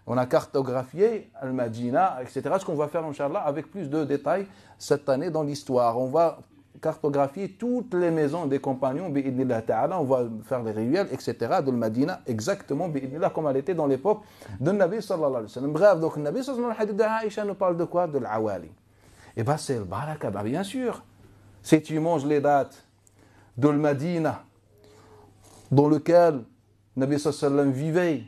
on a cartographié Al-Medina, etc. Ce qu'on va faire, Inch'Allah, avec plus de détails cette année dans l'histoire. On va cartographier toutes les maisons des compagnons, bi'idnillah ta'ala, on va faire les rivières, etc. de Medina, exactement, bi'idnillah, comme elle était dans l'époque de Nabi sallallahu alayhi wa sallam. Bref, donc Nabi sallallahu alayhi wa sallam, le hadith d'Aïcha nous parle de quoi? De l'awali. Et bien c'est le baraka, bien sûr. Si tu manges les dates de Medina, dans lequel Nabi sallallahu alayhi wa sallam vivait,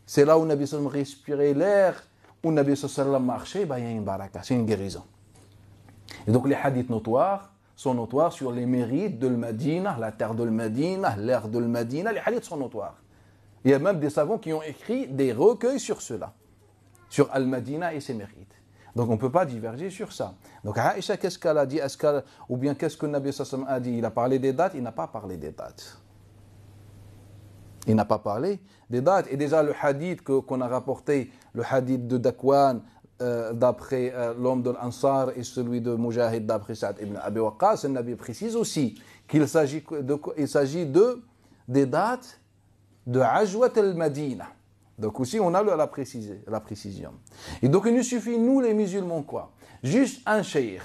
c'est là où Nabi sallallahu alayhi wa sallam respirait l'air, où Nabi sallallahu alayhi wa sallam marchait, il y a une baraka, c'est une guérison. Et donc les hadiths notoires sont notoires sur les mérites de Medina, la terre de Medina, l'air de Medina, les hadiths sont notoires. Il y a même des savants qui ont écrit des recueils sur cela, sur Al-Medina et ses mérites. Donc on ne peut pas diverger sur ça. Donc Aïcha, qu'est-ce qu'elle a dit? Ou bien qu'est-ce que le Nabi sallallahu alayhi wa sallam a dit? Il a parlé des dates? Il n'a pas parlé des dates. Il n'a pas parlé des dates. Et déjà le hadith qu'on a rapporté, le hadith de Dakwan, d'après l'homme de l'Ansar et celui de Mujahid d'après Sa'd ibn Abi Waqqas, le Nabi précise aussi qu'il s'agit des dates de Ajwat al-Madina. Donc aussi on a la précision. Et donc il nous suffit, nous les musulmans, quoi? Juste un cheikh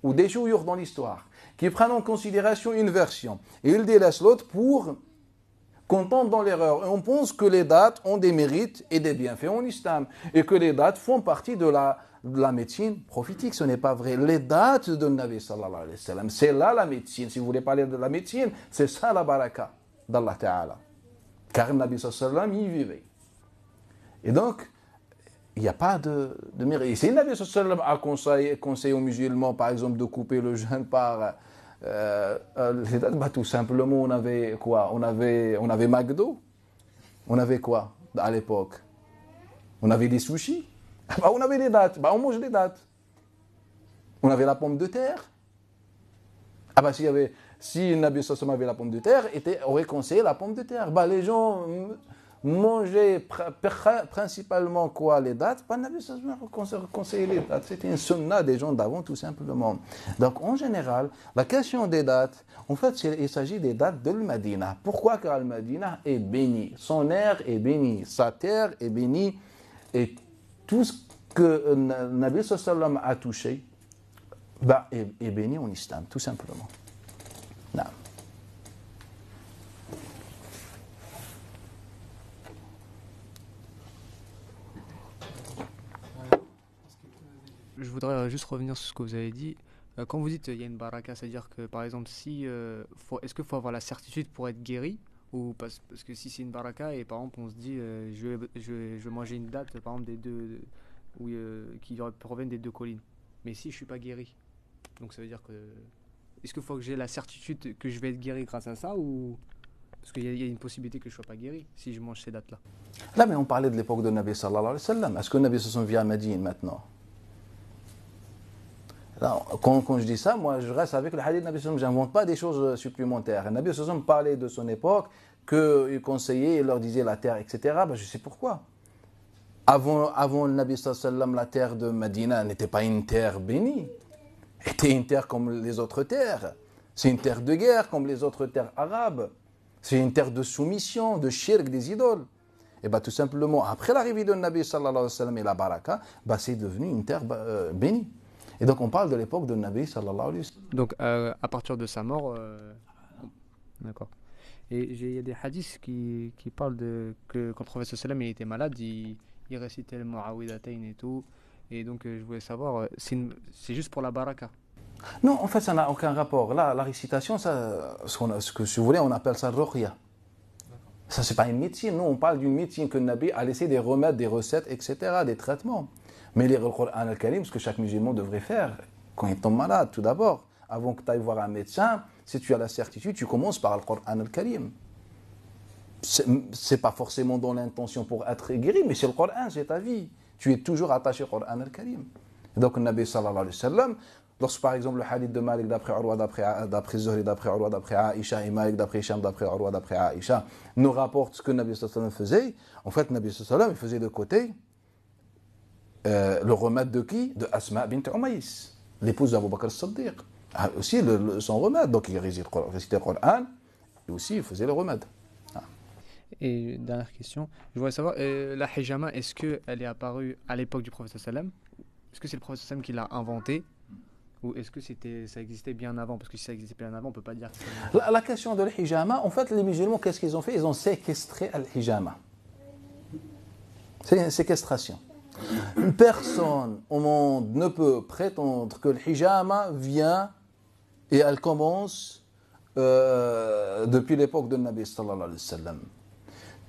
ou des chouyours dans l'histoire qui prennent en considération une version et ils délaissent l'autre pour qu'on tombe dans l'erreur. Et on pense que les dates ont des mérites et des bienfaits en islam. Et que les dates font partie de la médecine prophétique. Ce n'est pas vrai. Les dates de Nabi sallallahu alayhi wa sallam, c'est là la médecine. Si vous voulez parler de la médecine, c'est ça la baraka d'Allah Ta'ala. Car Nabi sallallahu alayhi wa sallam y vivait. Et donc, il n'y a pas de mérite. Et si Nabi sallallahu alayhi wa sallam a conseillé aux musulmans, par exemple, de couper le jeûne par... tout simplement on avait quoi? On avait McDo. On avait quoi à l'époque? On avait des sushis. On avait des dates. On mange des dates. On avait la pomme de terre. Si Nabi sallallahu avait la pomme de terre, aurait conseillé la pomme de terre. Les gens mangeaient principalement quoi? Les dates. Nabi sallallahu conseillé les dates. C'était une sunna des gens d'avant, tout simplement. Donc en général, la question des dates, en fait, il s'agit des dates de Medina. Pourquoi? Car Medina est béni. Son air est béni. Sa terre est bénie. Et tout ce que Nabi sallallahu a touché est béni en islam, tout simplement. Non. Je voudrais juste revenir sur ce que vous avez dit. Quand vous dites qu'il y a une baraka, c'est-à-dire que par exemple, est-ce qu'il faut avoir la certitude pour être guéri? Ou parce que si c'est une baraka et par exemple on se dit je vais manger une date par exemple qui proviennent des deux collines, mais si je suis pas guéri, donc ça veut dire que est-ce qu'il faut que j'ai la certitude que je vais être guéri grâce à ça, ou parce qu'il y a une possibilité que je sois pas guéri si je mange ces dates là? Là, mais on parlait de l'époque de Nabi sallallahu alayhi wa sallam. Est-ce que Nabi sallallahu alayhi wa sallam vit à Médine maintenant? Là, quand je dis ça, moi je reste avec le hadith de Nabi sallallahu alayhi wa sallam. Je n'invente pas des choses supplémentaires. Et Nabi sallallahu alayhi wa sallam parlait de son époque, qu'il conseillait, il leur disait la terre, etc. Je sais pourquoi. Avant le Nabi sallallahu alayhi wa sallam, la terre de Médine n'était pas une terre bénie. était une terre comme les autres terres. C'est une terre de guerre comme les autres terres arabes. C'est une terre de soumission, de shirk, des idoles. Et bien tout simplement, après l'arrivée de Nabi sallallahu alayhi wa sallam et la baraka, c'est devenu une terre bénie. Et donc on parle de l'époque de Nabi sallallahu alayhi wa sallam. Donc à partir de sa mort, d'accord. Et il y a des hadiths qui parlent de que quand le prophète sallam il était malade, il récitait le Mu'awwidhatayn et tout. Et donc je voulais savoir, c'est juste pour la baraka. Non, en fait, ça n'a aucun rapport. Là, la récitation, ce que si vous voulez, on appelle ça ruqya. Ça, c'est pas une médecine. Nous, on parle d'une médecine que le Nabi a laissé des remèdes, des recettes, etc., des traitements. Mais lire le Coran al-Karim, ce que chaque musulman devrait faire quand il tombe malade, tout d'abord, avant que tu ailles voir un médecin, si tu as la certitude, tu commences par le Coran al-Karim. C'est pas forcément dans l'intention pour être guéri, mais c'est le Coran, c'est ta vie. Tu es toujours attaché au Coran al-Karim. Et donc, le Nabi sallallahu alayhi wa sallam, lorsque par exemple le hadith de Malik d'après Urwa, d'après Zuhri, d'après Urwa, d'après Aïcha, et Malik d'après Hisham, d'après Urwa, d'après Aïcha, nous rapporte ce que le Nabi sallallahu alayhi wa sallam faisait. En fait, le Nabi sallallahu alayhi wa sallam, il faisait de côté le remède de qui? De Asma bint Umays, l'épouse d'Abu Bakr as-Siddiq. Aussi son remède. Donc il récitait le Coran et aussi il faisait le remède. Et dernière question, je voudrais savoir, la hijama, est-ce qu'elle est apparue à l'époque du prophète sallam? Est-ce que c'est le prophète sallam qui l'a inventée? Ou est-ce que ça existait bien avant? Parce que si ça existait bien avant, on ne peut pas dire que la question de l'hijama, en fait, les musulmans, qu'est-ce qu'ils ont fait? Ils ont séquestré l'hijama. C'est une séquestration. Personne au monde ne peut prétendre que l'hijama vient et elle commence depuis l'époque de Nabi sallallahu alayhi wa sallam.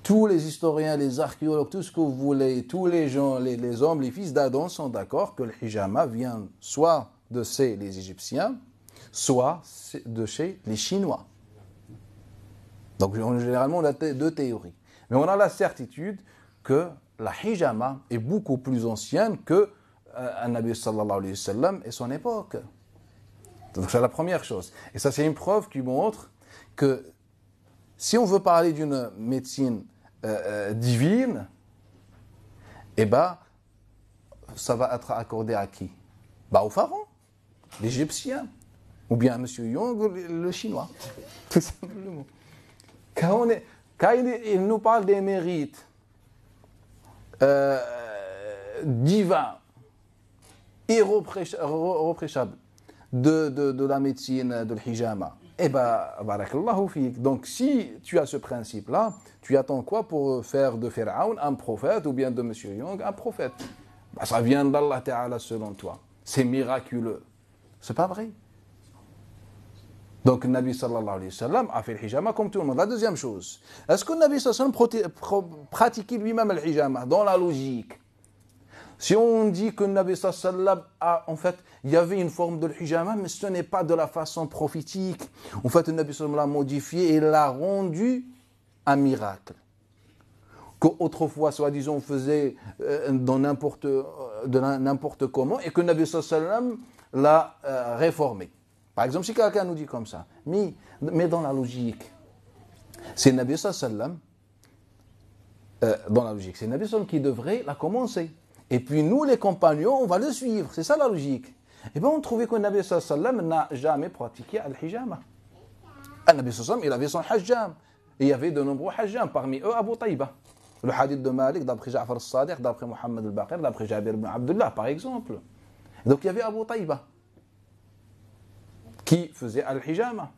Tous les historiens, les archéologues, tout ce que vous voulez, tous les gens, les hommes, les fils d'Adam sont d'accord que le hijama vient soit de chez les Égyptiens, soit de chez les Chinois. Donc généralement on a deux théories. Mais on a la certitude que la hijama est beaucoup plus ancienne que Nabi sallallahu alayhi wa sallam et son époque. Donc c'est la première chose. Et ça c'est une preuve qui montre que si on veut parler d'une médecine divine, eh ben, ça va être accordé à qui? Au pharaon, l'Égyptien, ou bien à M. Young, le Chinois. Tout simplement. Quand il nous parle des mérites divins, irréprochables de la médecine de l'hijama, eh bien, barakallahu fik. Donc, si tu as ce principe-là, tu attends quoi pour faire de Pharaon un prophète ou bien de M. Young un prophète? Ça vient d'Allah Ta'ala selon toi. C'est miraculeux. C'est pas vrai. Donc, le Nabi sallallahu alayhi wa sallam a fait le hijama comme tout le monde. La deuxième chose, est-ce que le Nabi sallallahu alayhi wa sallam pratiquait lui-même le hijama? Dans la logique, si on dit que le Nabi sallallahu alayhi wa sallam a, en fait, il y avait une forme de hijama, mais ce n'est pas de la façon prophétique. En fait, le Nabi sallallahu alayhi wa sallam l'a modifié et l'a rendu un miracle. Qu'autrefois, soi-disant, on faisait dans n'importe comment et que le Nabi sallallahu alayhi wa sallam l'a réformé. Par exemple, si quelqu'un nous dit comme ça, mais dans la logique, c'est le Nabi sallallahu alayhi wa sallam, dans la logique, c'est le Nabi sallallahu alayhi wa sallam qui devrait la commencer. Et puis nous, les compagnons, on va le suivre. C'est ça la logique. Et bien on trouvait que le Nabi sallallahu alayhi wa sallam n'a jamais pratiqué al-hijama. Le Nabi sallallahu alayhi wa sallam, il avait son hajjam. Et il y avait de nombreux hajjams, parmi eux Abu Taïba. Le hadith de Malik, d'après Ja'far al-Sadiq, d'après Muhammad al-Baqir, d'après Jabir ibn Abdullah, par exemple. Et donc il y avait Abu Taïba qui faisait al-hijama.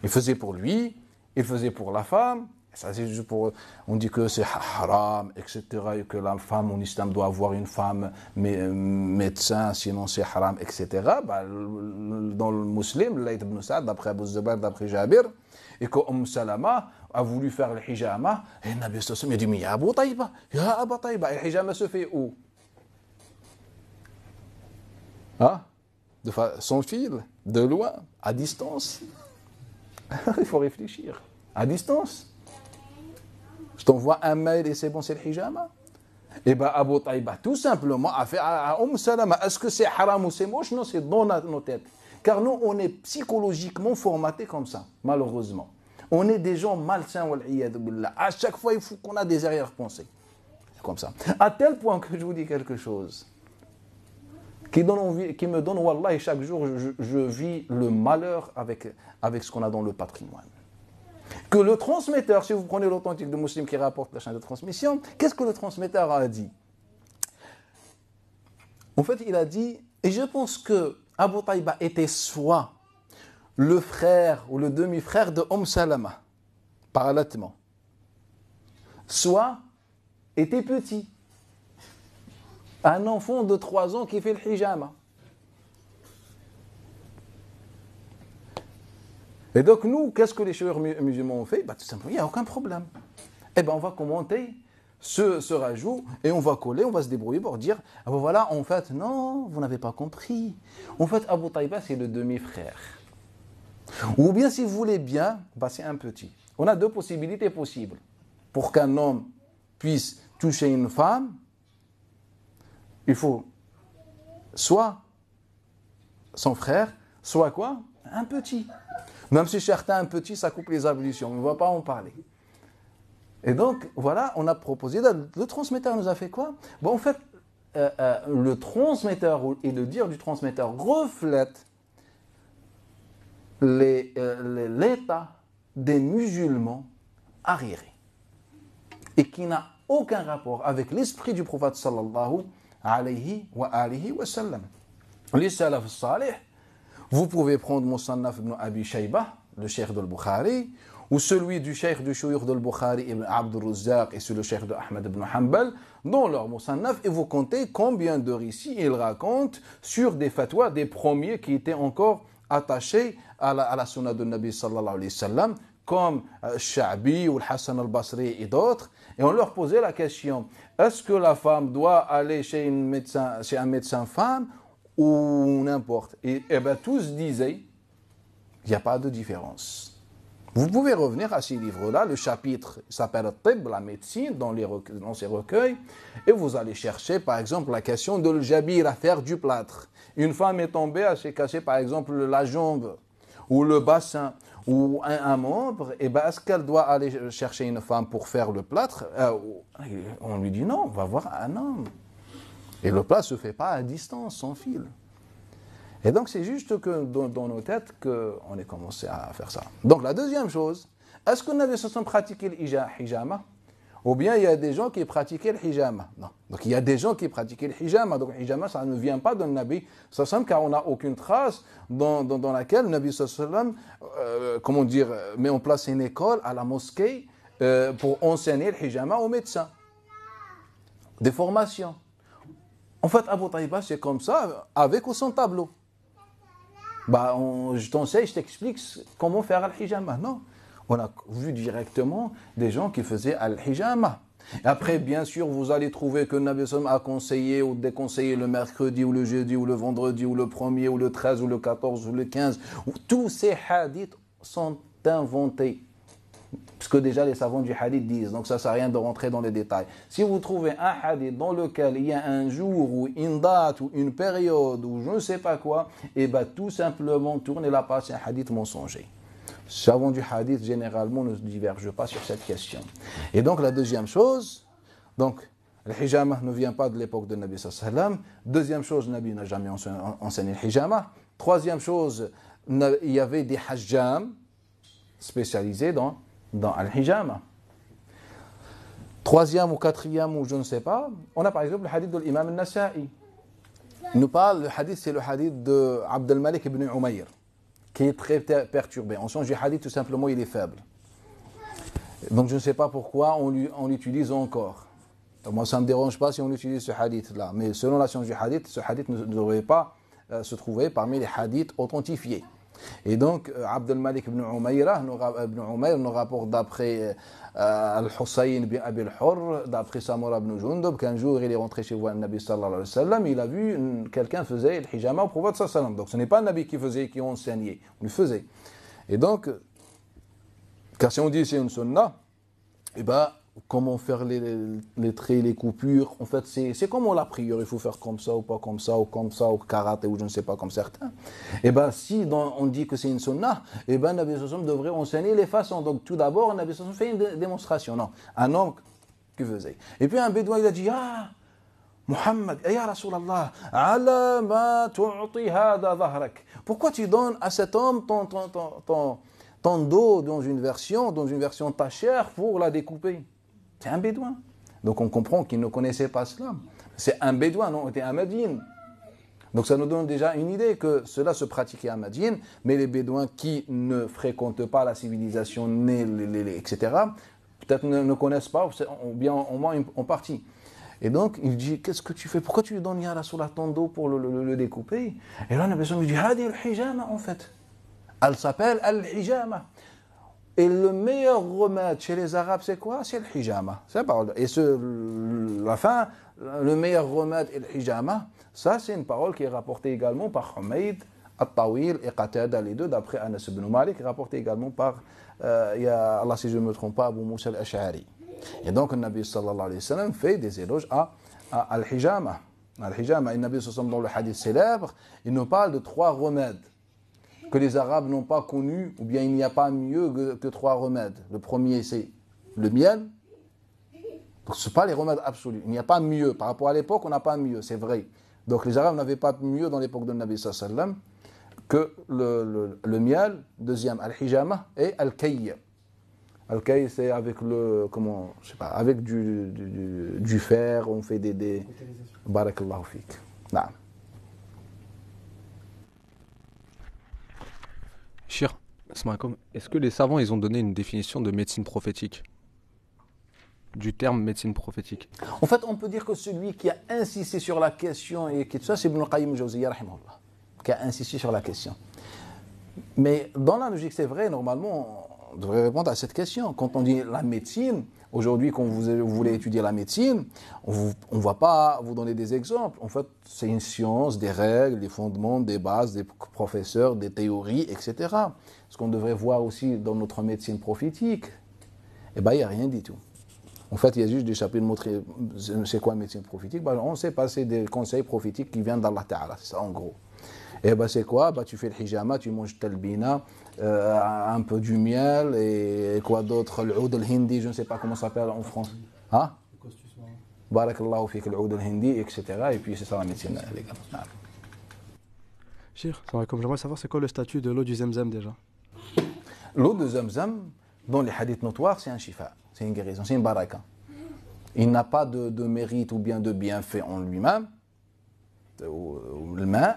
Il faisait pour lui, il faisait pour la femme. Ça, c'est juste pour, on dit que c'est haram, etc. Et que la femme en islam doit avoir une femme médecin, sinon c'est haram, etc. Dans le musulman, Layth ibn Sa'd, d'après Abu Zubayr, d'après Jabir, et que Salama a voulu faire le hijama, et le Nabi sallallahu alayhi wa sallam a dit, mais il y a Abu Taïba, il y a Abu Taïba. Et le hijama se fait où? Sans fil, de loin, à distance. Il faut réfléchir. À distance. Je t'envoie un mail et c'est bon, c'est le hijama. Et bien, Abu Taïba, tout simplement, a fait à Salama. Est-ce que c'est haram ou c'est moche? Non, c'est dans nos têtes. Car nous, on est psychologiquement formatés comme ça, malheureusement. On est des gens malsains, à chaque fois, il faut qu'on a des arrière-pensées. C'est comme ça. À tel point que je vous dis quelque chose. qui me donne, wallah, et chaque jour, je vis le malheur avec ce qu'on a dans le patrimoine. Que le transmetteur, si vous prenez l'authentique de Muslim qui rapporte la chaîne de transmission, qu'est-ce que le transmetteur a dit? En fait, il a dit, et je pense que Abu Taïba était soit le frère ou le demi-frère de Salama, par allaitement, soit était petit, un enfant de 3 ans qui fait le hijama. Et donc nous, qu'est-ce que les choueurs musulmans ont fait? Tout simplement, il n'y a aucun problème. On va commenter ce rajout et on va coller, on va se débrouiller pour dire, voilà, en fait, non, vous n'avez pas compris. En fait, Abu Taïba, c'est le demi-frère. Ou bien, si vous voulez bien, c'est un petit. On a 2 possibilités possibles. Pour qu'un homme puisse toucher une femme, il faut soit son frère, soit quoi? Un petit. Même si certains, un petit, ça coupe les ablutions. On ne va pas en parler. Et donc, voilà, on a proposé, le transmetteur nous a fait quoi? En fait, le transmetteur et le dire du transmetteur reflète l'état des musulmans arriérés et qui n'a aucun rapport avec l'esprit du prophète sallallahu alayhi wa sallam. Les salaf salih, vous pouvez prendre Musannaf ibn Abi Shayba, le cheikh de Bukhari, ou celui du cheikh du Shuyukh de Bukhari ibn Abd al-Razzaq et celui le cheikh de Ahmad ibn Hanbal, dans leur Musannaf, et vous comptez combien de récits ils racontent sur des fatwas des premiers qui étaient encore attachés à la sunna de Nabi sallallahu alayhi wa sallam, comme Sha'bi ou Hassan al-Basri et d'autres, et on leur posait la question, est-ce que la femme doit aller chez un médecin femme ou n'importe? Et tous disaient, il n'y a pas de différence. Vous pouvez revenir à ces livres-là, le chapitre s'appelle Tib, la médecine, dans ces recueils, et vous allez chercher, par exemple, la question de l'jabir, à faire du plâtre. Une femme est tombée, elle s'est cassée, par exemple, la jambe, ou le bassin, ou un membre, est-ce qu'elle doit aller chercher une femme pour faire le plâtre? On lui dit non, on va voir un homme. Et le plâtre ne se fait pas à distance, sans fil. Et donc, c'est juste que dans nos têtes qu'on ait commencé à faire ça. Donc, la deuxième chose, est-ce que Nabi sallallahu pratiquait le hijama? Ou bien il y a des gens qui pratiquaient le hijama? Non. Donc, il y a des gens qui pratiquaient le hijama. Donc, le hijama, ça ne vient pas de Nabi sallallahu car on n'a aucune trace dans laquelle Nabi sallallahu met en place une école à la mosquée pour enseigner le hijama aux médecins. Des formations. En fait, Abu Taïba, c'est comme ça, avec ou sans tableau. Je t'enseigne, je t'explique comment faire al-hijama. Non, on a vu directement des gens qui faisaient al-hijama. Après, bien sûr, vous allez trouver que Nabi sallam a conseillé ou déconseillé le mercredi ou le jeudi ou le vendredi ou le 1er ou le 13 ou le 14 ou le 15. Tous ces hadiths sont inventés. Parce que déjà les savants du hadith disent, donc ça ne sert à rien de rentrer dans les détails. Si vous trouvez un hadith dans lequel il y a un jour ou une date ou une période ou je ne sais pas quoi, tout simplement tournez la page, c'est un hadith mensonger. Les savants du hadith généralement ne se divergent pas sur cette question. Et donc la deuxième chose, donc le hijama ne vient pas de l'époque de Nabi sallallahu alayhi wa sallam. Deuxième chose, Nabi n'a jamais enseigné le hijama. Troisième chose, il y avait des hajjam spécialisés dans al-hijama. Troisième ou quatrième ou je ne sais pas, on a par exemple le hadith de l'imam al-Nasa'i. Il nous parle, le hadith c'est le hadith de Abd al-Malik ibn Umayr, qui est très perturbé. En sens du hadith, tout simplement, il est faible. Donc je ne sais pas pourquoi on l'utilise encore. Moi, ça ne me dérange pas si on utilise ce hadith-là. Mais selon la science du hadith, ce hadith ne devrait pas se trouver parmi les hadiths authentifiés. Et donc, Abd al-Malik ibn Umayr nous rapporte d'après Al-Husayn ibn Abi al-Hurr, d'après Samura ibn Jundub, qu'un jour il est rentré chez le Nabi sallallahu alayhi wa sallam, il a vu quelqu'un faisait le hijama au prophète sallallahu alayhi wa sallam. Donc ce n'est pas le Nabi qui enseignait, on le faisait. Et donc, car si on dit c'est une sunna, comment faire les traits, les coupures, en fait c'est comme la prière, il faut faire comme ça ou pas comme ça, ou karaté, ou je ne sais pas, comme certains. Si on dit que c'est une sunnah, Nabi sallallahu alayhi wa sallam devrait enseigner les façons. Donc tout d'abord, Nabi sallallahu alayhi wa sallam fait une démonstration. Non, un homme qui faisait. Et puis un bédouin, il a dit, Muhammad, ya Rasulallah, ala ma tu'ti hada dhahrak. Pourquoi tu donnes à cet homme ton dos dans une version de ta chair pour la découper? C'est un bédouin. Donc on comprend qu'il ne connaissait pas cela. C'est un bédouin, non, c'était un Médine. Donc ça nous donne déjà une idée que cela se pratiquait à Médine, mais les bédouins qui ne fréquentent pas la civilisation, etc., peut-être ne connaissent pas, ou bien au moins en partie. Et donc il dit, qu'est-ce que tu fais? Pourquoi tu lui donnes ya Rasulullah ton dos pour le découper? Et là, la personne lui dit, hadi al-hijama en fait. Elle s'appelle al-hijama. Et le meilleur remède chez les Arabes, c'est quoi? C'est le hijama. C'est la parole. Et la fin, le meilleur remède est le hijama. Ça, c'est une parole qui est rapportée également par Humayd, At-Tawil et Qatada, les deux, d'après Anas ibn Malik, rapportée également par, Allah si je ne me trompe pas, Abu Moussa al-Ash'ari. Et donc, le Nabi sallallahu alayhi wa sallam fait des éloges à al-hijama. Al-hijama, et le Nabi sallallahu alayhi wa sallam, dans le hadith célèbre, il nous parle de 3 remèdes que les Arabes n'ont pas connus, ou bien il n'y a pas mieux que 3 remèdes. Le premier, c'est le miel. Donc, ce ne sont pas les remèdes absolus. Il n'y a pas mieux. Par rapport à l'époque, on n'a pas mieux, c'est vrai. Donc, les Arabes n'avaient pas mieux dans l'époque de Nabi sallallahu alayhi wa sallam que le miel. Deuxième, al-hijama et al-kayy. Al-kayy, c'est avec avec du fer, on fait des barakallahu fik. Naam. Cheikh, est-ce que les savants ils ont donné une définition de médecine prophétique? Du terme médecine prophétique. En fait, on peut dire que celui qui a insisté sur la question, et tout ça, c'est Ibn Qayyim al-Jawziyya, rahimahullah, qui a insisté sur la question. Mais dans la logique, c'est vrai, normalement, on devrait répondre à cette question. Quand on dit la médecine, aujourd'hui, quand vous voulez étudier la médecine, on ne va pas vous donner des exemples. En fait, c'est une science, des règles, des fondements, des bases, des professeurs, des théories, etc. Ce qu'on devrait voir aussi dans notre médecine prophétique, eh bien, il n'y a rien du tout. En fait, il y a juste des chapitres montrés, c'est quoi la médecine prophétique? Ben, on sait passer des conseils prophétiques qui viennent d'Allah Ta'ala, c'est ça en gros. Et ben, c'est quoi? Ben, tu fais le hijama, tu manges talbina, un peu du miel, et quoi d'autre? L'oud al-hindi, je ne sais pas comment ça s'appelle en France. Hein? Barakallahu fik, l'oud al-hindi, etc. Et puis c'est ça la médecine, les gars. Cheikh, j'aimerais savoir c'est quoi le statut de l'eau du Zemzem déjà? L'eau de Zemzem, dans les hadiths notoires, c'est un shifa, c'est une guérison, c'est une baraka. Il n'a pas de mérite ou bien de bienfait en lui-même, le main,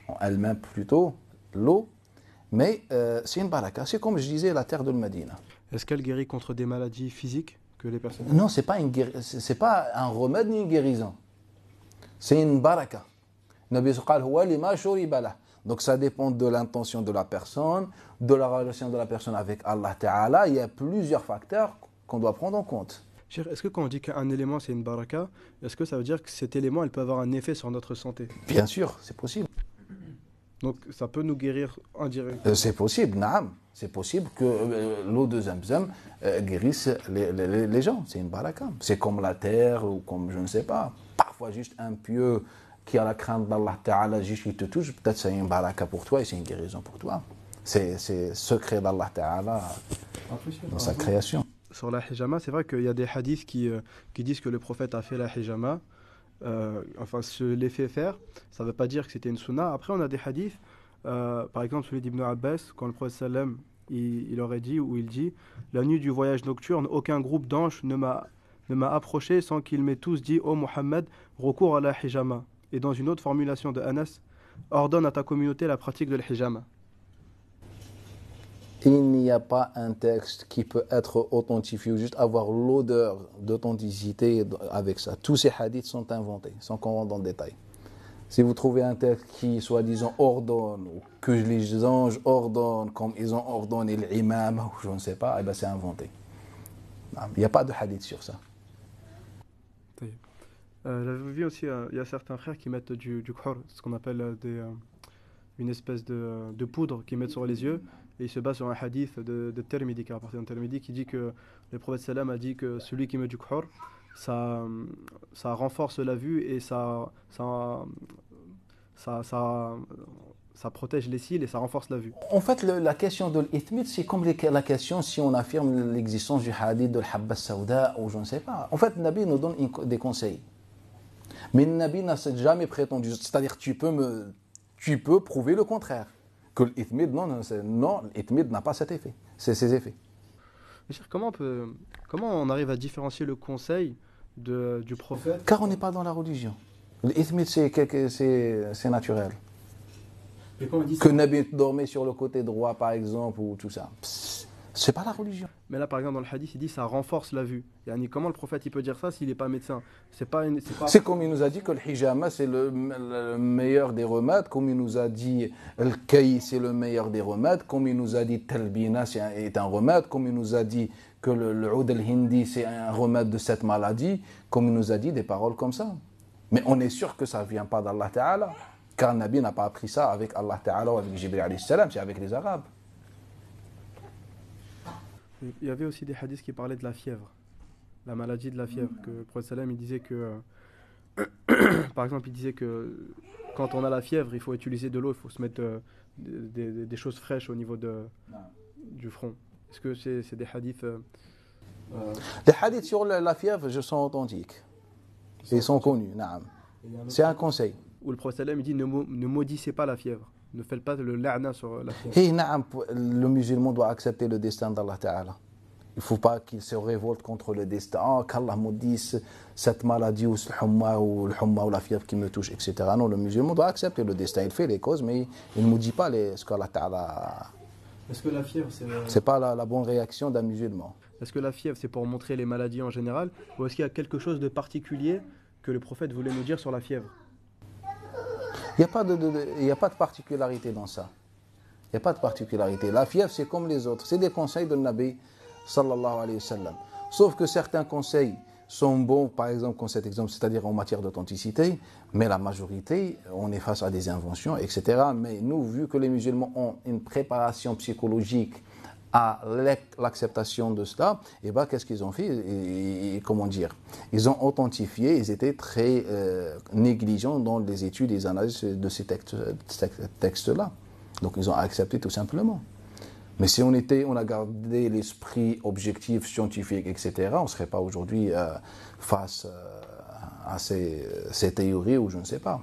en elle-même plutôt, l'eau, mais c'est une baraka. C'est comme je disais, la terre de Médina. Est-ce qu'elle guérit contre des maladies physiques que les personnes... Non, c'est pas un remède ni une guérison. C'est une baraka. Donc ça dépend de l'intention de la personne, de la relation de la personne avec Allah Ta'ala. Il y a plusieurs facteurs qu'on doit prendre en compte. Cheikh, est-ce que quand on dit qu'un élément c'est une baraka, est-ce que ça veut dire que cet élément elle peut avoir un effet sur notre santé? Bien sûr, c'est possible. Donc ça peut nous guérir indirectement? C'est possible, naam. C'est possible que l'eau de Zamzam guérisse les gens. C'est une baraka. C'est comme la terre ou comme je ne sais pas. Parfois juste un pieu qui a la crainte d'Allah Ta'ala, juste qui te touche, peut-être c'est une baraka pour toi et c'est une guérison pour toi. C'est secret d'Allah Ta'ala dans sa création. Sur la hijama, c'est vrai qu'il y a des hadiths qui disent que le prophète a fait la hijama, enfin se l'est fait faire, ça ne veut pas dire que c'était une sunna. Après on a des hadiths, par exemple celui d'Ibn Abbas, quand le prophète sallam, il aurait dit, ou il dit, la nuit du voyage nocturne, aucun groupe d'anges ne m'a approché sans qu'ils m'aient tous dit, ô Muhammad, recours à la hijama. Et dans une autre formulation de Anas, ordonne à ta communauté la pratique de la hijama. Il n'y a pas un texte qui peut être authentifié ou juste avoir l'odeur d'authenticité avec ça. Tous ces hadiths sont inventés, sans qu'on rentre dans le détail. Si vous trouvez un texte qui, soi-disant, ordonne, ou que les anges ordonnent, comme ils ont ordonné l'imam, ou je ne sais pas, eh ben c'est inventé. Il n'y a pas de hadith sur ça. J'avais vu aussi, il y a certains frères qui mettent du khor, ce qu'on appelle une espèce de poudre qu'ils mettent sur les yeux, et ils se basent sur un hadith de Tirmidhi, qui appartient à Tirmidhi, qui dit que le prophète sallam a dit que celui qui met du khor, ça renforce la vue et ça protège les cils et ça renforce la vue. En fait, la question de l'ithmit, c'est comme la question si on affirme l'existence du hadith de l'habba sauda ou je ne sais pas. En fait, le Nabi nous donne des conseils. Mais le Nabi n'a jamais prétendu. C'est-à-dire, tu peux prouver le contraire. Que l'ithmid, non, l'ithmid n'a pas cet effet, ces effets. Mais cher, comment on arrive à différencier le conseil du prophète? Car on n'est pas dans la religion. L'ithmid, c'est naturel. Et quand on dit Que Nabi dormait sur le côté droit, par exemple, ou tout ça. C'est pas la religion. Mais là, par exemple, dans le hadith, il dit ça renforce la vue. Yani, comment le prophète il peut dire ça s'il n'est pas médecin? C'est comme il nous a dit que le hijama c'est le meilleur des remèdes, comme il nous a dit le kay c'est le meilleur des remèdes, comme il nous a dit talbina est un remède, comme il nous a dit que le oud al-hindi c'est un remède de cette maladie, comme il nous a dit des paroles comme ça. Mais on est sûr que ça ne vient pas d'Allah Ta'ala, car Nabi n'a pas appris ça avec Allah Ta'ala ou avec Jibril alayhi salam, c'est avec les Arabes. Il y avait aussi des hadiths qui parlaient de la fièvre, la maladie de la fièvre, que le prophète sallam il disait que, par exemple, il disait que quand on a la fièvre, il faut utiliser de l'eau, il faut se mettre des choses fraîches au niveau du front. Est-ce que c'est des hadiths Les hadiths sur la fièvre, je sont authentiques. Ils sont connus, naam. C'est un conseil. Où le prophète sallam il dit ne maudissez pas la fièvre. Ne faites pas le la'na sur la fièvre. Et naam, le musulman doit accepter le destin d'Allah Ta'ala. Il ne faut pas qu'il se révolte contre le destin. Oh, qu'Allah maudisse cette maladie ou le humma ou la fièvre qui me touche, etc. Non, le musulman doit accepter le destin. Il fait les causes, mais il ne maudit pas ce qu'Allah Ta'ala. Est-ce que la fièvre, c'est pas la bonne réaction d'un musulman. Est-ce que la fièvre, c'est pour montrer les maladies en général, ou est-ce qu'il y a quelque chose de particulier que le prophète voulait nous dire sur la fièvre? Il n'y a pas de particularité dans ça. Il n'y a pas de particularité. La fièvre, c'est comme les autres. C'est des conseils de Nabi sallallahu alayhi wa sallam. Sauf que certains conseils sont bons, par exemple, comme cet exemple, c'est-à-dire en matière d'authenticité, mais la majorité, on est face à des inventions, etc. Mais nous, vu que les musulmans ont une préparation psychologique à l'acceptation de cela, et ben, qu'est-ce qu'ils ont fait? Comment dire? Ils ont authentifié, ils étaient très négligents dans les études et les analyses de ces textes-là. Donc ils ont accepté tout simplement. Mais si on a gardé l'esprit objectif, scientifique, etc., on ne serait pas aujourd'hui face à ces théories ou je ne sais pas.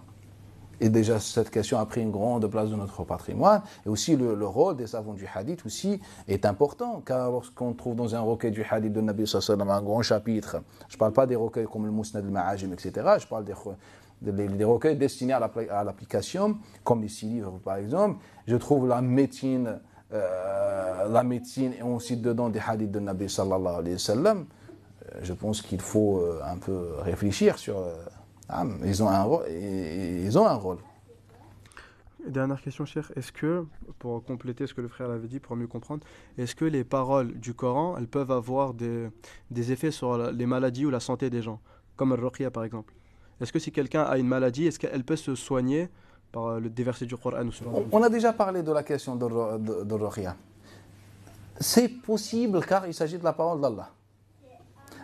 Et déjà, cette question a pris une grande place dans notre patrimoine. Et aussi, le rôle des savants du hadith aussi est important. Car lorsqu'on trouve dans un recueil du hadith de Nabi sallallahu alayhi wa sallam un grand chapitre, je ne parle pas des recueils comme le Musnad al-Ma'ajim, etc. Je parle des recueils destinés à l'application, comme les 6 livres par exemple. Je trouve la médecine et on cite dedans des hadiths de Nabi sallallahu alayhi wa sallam. Je pense qu'il faut un peu réfléchir sur... Ils ont un rôle. Dernière question, cher. Est-ce que, pour compléter ce que le frère avait dit, pour mieux comprendre, est-ce que les paroles du Coran, elles peuvent avoir des effets sur les maladies ou la santé des gens, comme le ruqya par exemple? Est-ce que si quelqu'un a une maladie, est-ce qu'elle peut se soigner par des versets du Coran ou On a déjà parlé de la question de ruqya. C'est possible car il s'agit de la parole d'Allah.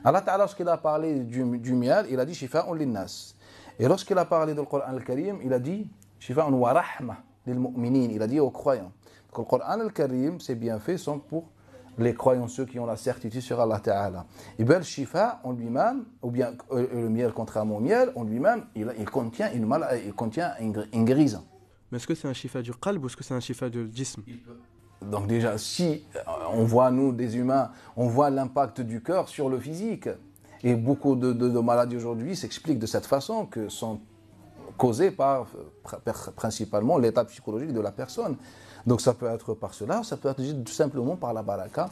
Allah Ta'ala, lorsqu'il a parlé du miel, il a dit shifa'un linnas. Et lorsqu'il a parlé du Coran al-Karim, il a dit shifa'un wa rahma lil mu'minin. Il a dit aux croyants. Donc, le Coran al-Karim, ses bienfaits sont pour les croyants, ceux qui ont la certitude sur Allah Ta'ala. Et bien le shifa en lui-même, ou bien le miel contrairement au miel, en lui-même, il contient une guérison. Mais est-ce que c'est un shifa du qalb ou est-ce que c'est un shifa du jism? Donc déjà, si on voit, nous, des humains, on voit l'impact du cœur sur le physique. Et beaucoup de maladies aujourd'hui s'expliquent de cette façon, que sont causées par principalement l'état psychologique de la personne. Donc ça peut être par cela, ça peut être tout simplement par la baraka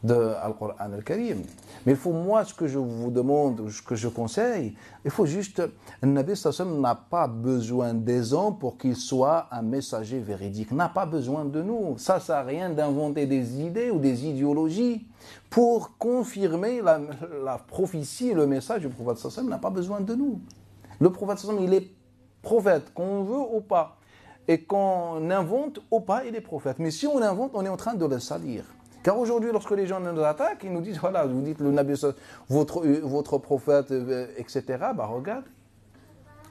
de Al-Qur'an al-Karim. Mais il faut, moi, ce que je vous demande, ce que je conseille, il faut juste, le Nabi sallallahu alayhi wa sallam n'a pas besoin des hommes pour qu'il soit un messager véridique, n'a pas besoin de nous. Ça sert à rien d'inventer des idées ou des idéologies pour confirmer la prophétie, le message du prophète sallallahu alayhi wa sallam n'a pas besoin de nous. Le prophète sallallahu alayhi wa sallam, il est prophète, qu'on veut ou pas, et qu'on invente ou pas, il est prophète. Mais si on invente, on est en train de le salir. Car aujourd'hui, lorsque les gens nous attaquent, ils nous disent, voilà, vous dites le Nabi, votre prophète, etc. Bah regarde.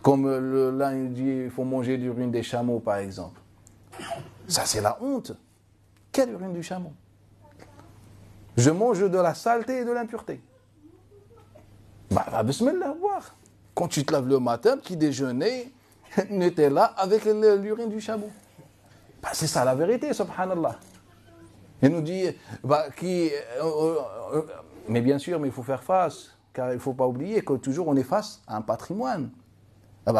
Comme l'un il dit, il faut manger l'urine des chameaux, par exemple. Ça, c'est la honte. Quelle urine du chameau? Je mange de la saleté et de l'impureté. Bah, bismillah, boire. Quand tu te laves le matin, petit déjeuner, Nutella avec l'urine du chameau. Bah, c'est ça la vérité, subhanallah. Il nous dit, mais bien sûr, mais il faut faire face, car il ne faut pas oublier que toujours on est face à un patrimoine.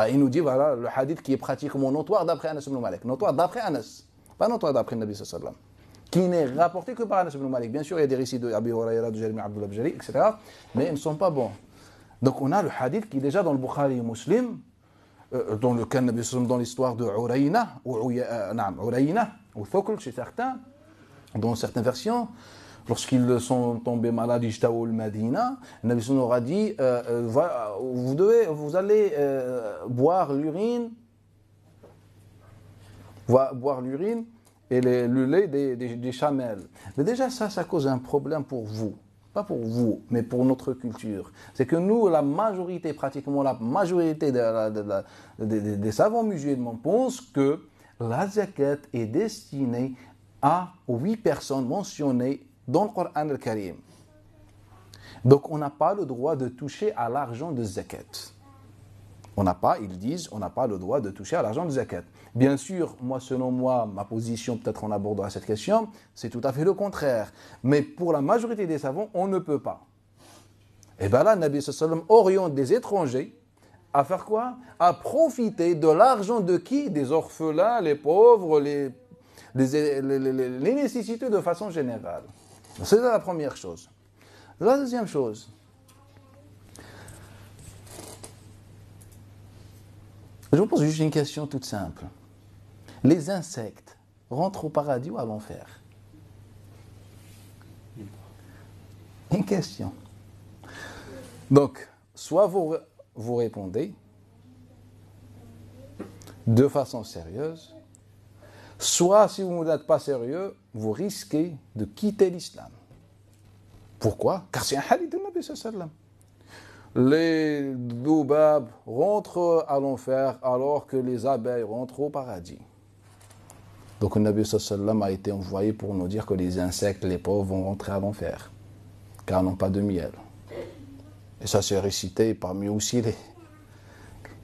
Il nous dit, voilà, le hadith qui est pratiquement notoire d'après Anas ibn Malik. Notoire d'après Anas, pas notoire d'après le Nabi sallallahu alayhi wa sallam. Qui n'est rapporté que par Anas ibn Malik. Bien sûr, il y a des récits de Abi Huraira, de Jarir Abdullah Bajali, etc. Mais ils ne sont pas bons. Donc on a le hadith qui est déjà dans le Bukhari et Muslim, dans lequel Nabi sallallahu alayhi wa sallam, dans l'histoire de Urayna, ou Thukl chez certains, dans certaines versions, lorsqu'ils sont tombés malades, Ijtaou al-Madina, le Nabi sallallahu alayhi wa sallam aura dit, vous allez boire l'urine et le lait des chamelles. Mais déjà ça cause un problème pour vous. Pas pour vous, mais pour notre culture. C'est que nous, pratiquement la majorité des savants musulmans pensent que la zakat est destinée aux 8 personnes mentionnées dans le Coran al-Karim. Donc on n'a pas le droit de toucher à l'argent de zakat. Ils disent, on n'a pas le droit de toucher à l'argent de zakat. Bien sûr, selon moi, ma position, peut-être on abordera cette question, c'est tout à fait le contraire. Mais pour la majorité des savants, on ne peut pas. Et bien là, Nabi sallallahu alayhi wa sallam oriente des étrangers à faire quoi? À profiter de l'argent de qui? Des orphelins, les pauvres, les nécessités de façon générale. C'est la première chose. La deuxième chose, je vous pose juste une question toute simple. Les insectes rentrent au paradis ou à l'enfer? Une question. Donc, soit vous répondez de façon sérieuse, soit si vous n'êtes pas sérieux, vous risquez de quitter l'islam. Pourquoi? Car c'est un hadith de Nabi sallallahu alayhi wa sallam. Les doubabs rentrent à l'enfer alors que les abeilles rentrent au paradis. Donc le Nabi sallallahu alayhi wa sallam a été envoyé pour nous dire que les insectes, les pauvres vont rentrer à l'enfer, car ils n'ont pas de miel. Et ça c'est récité parmi aussi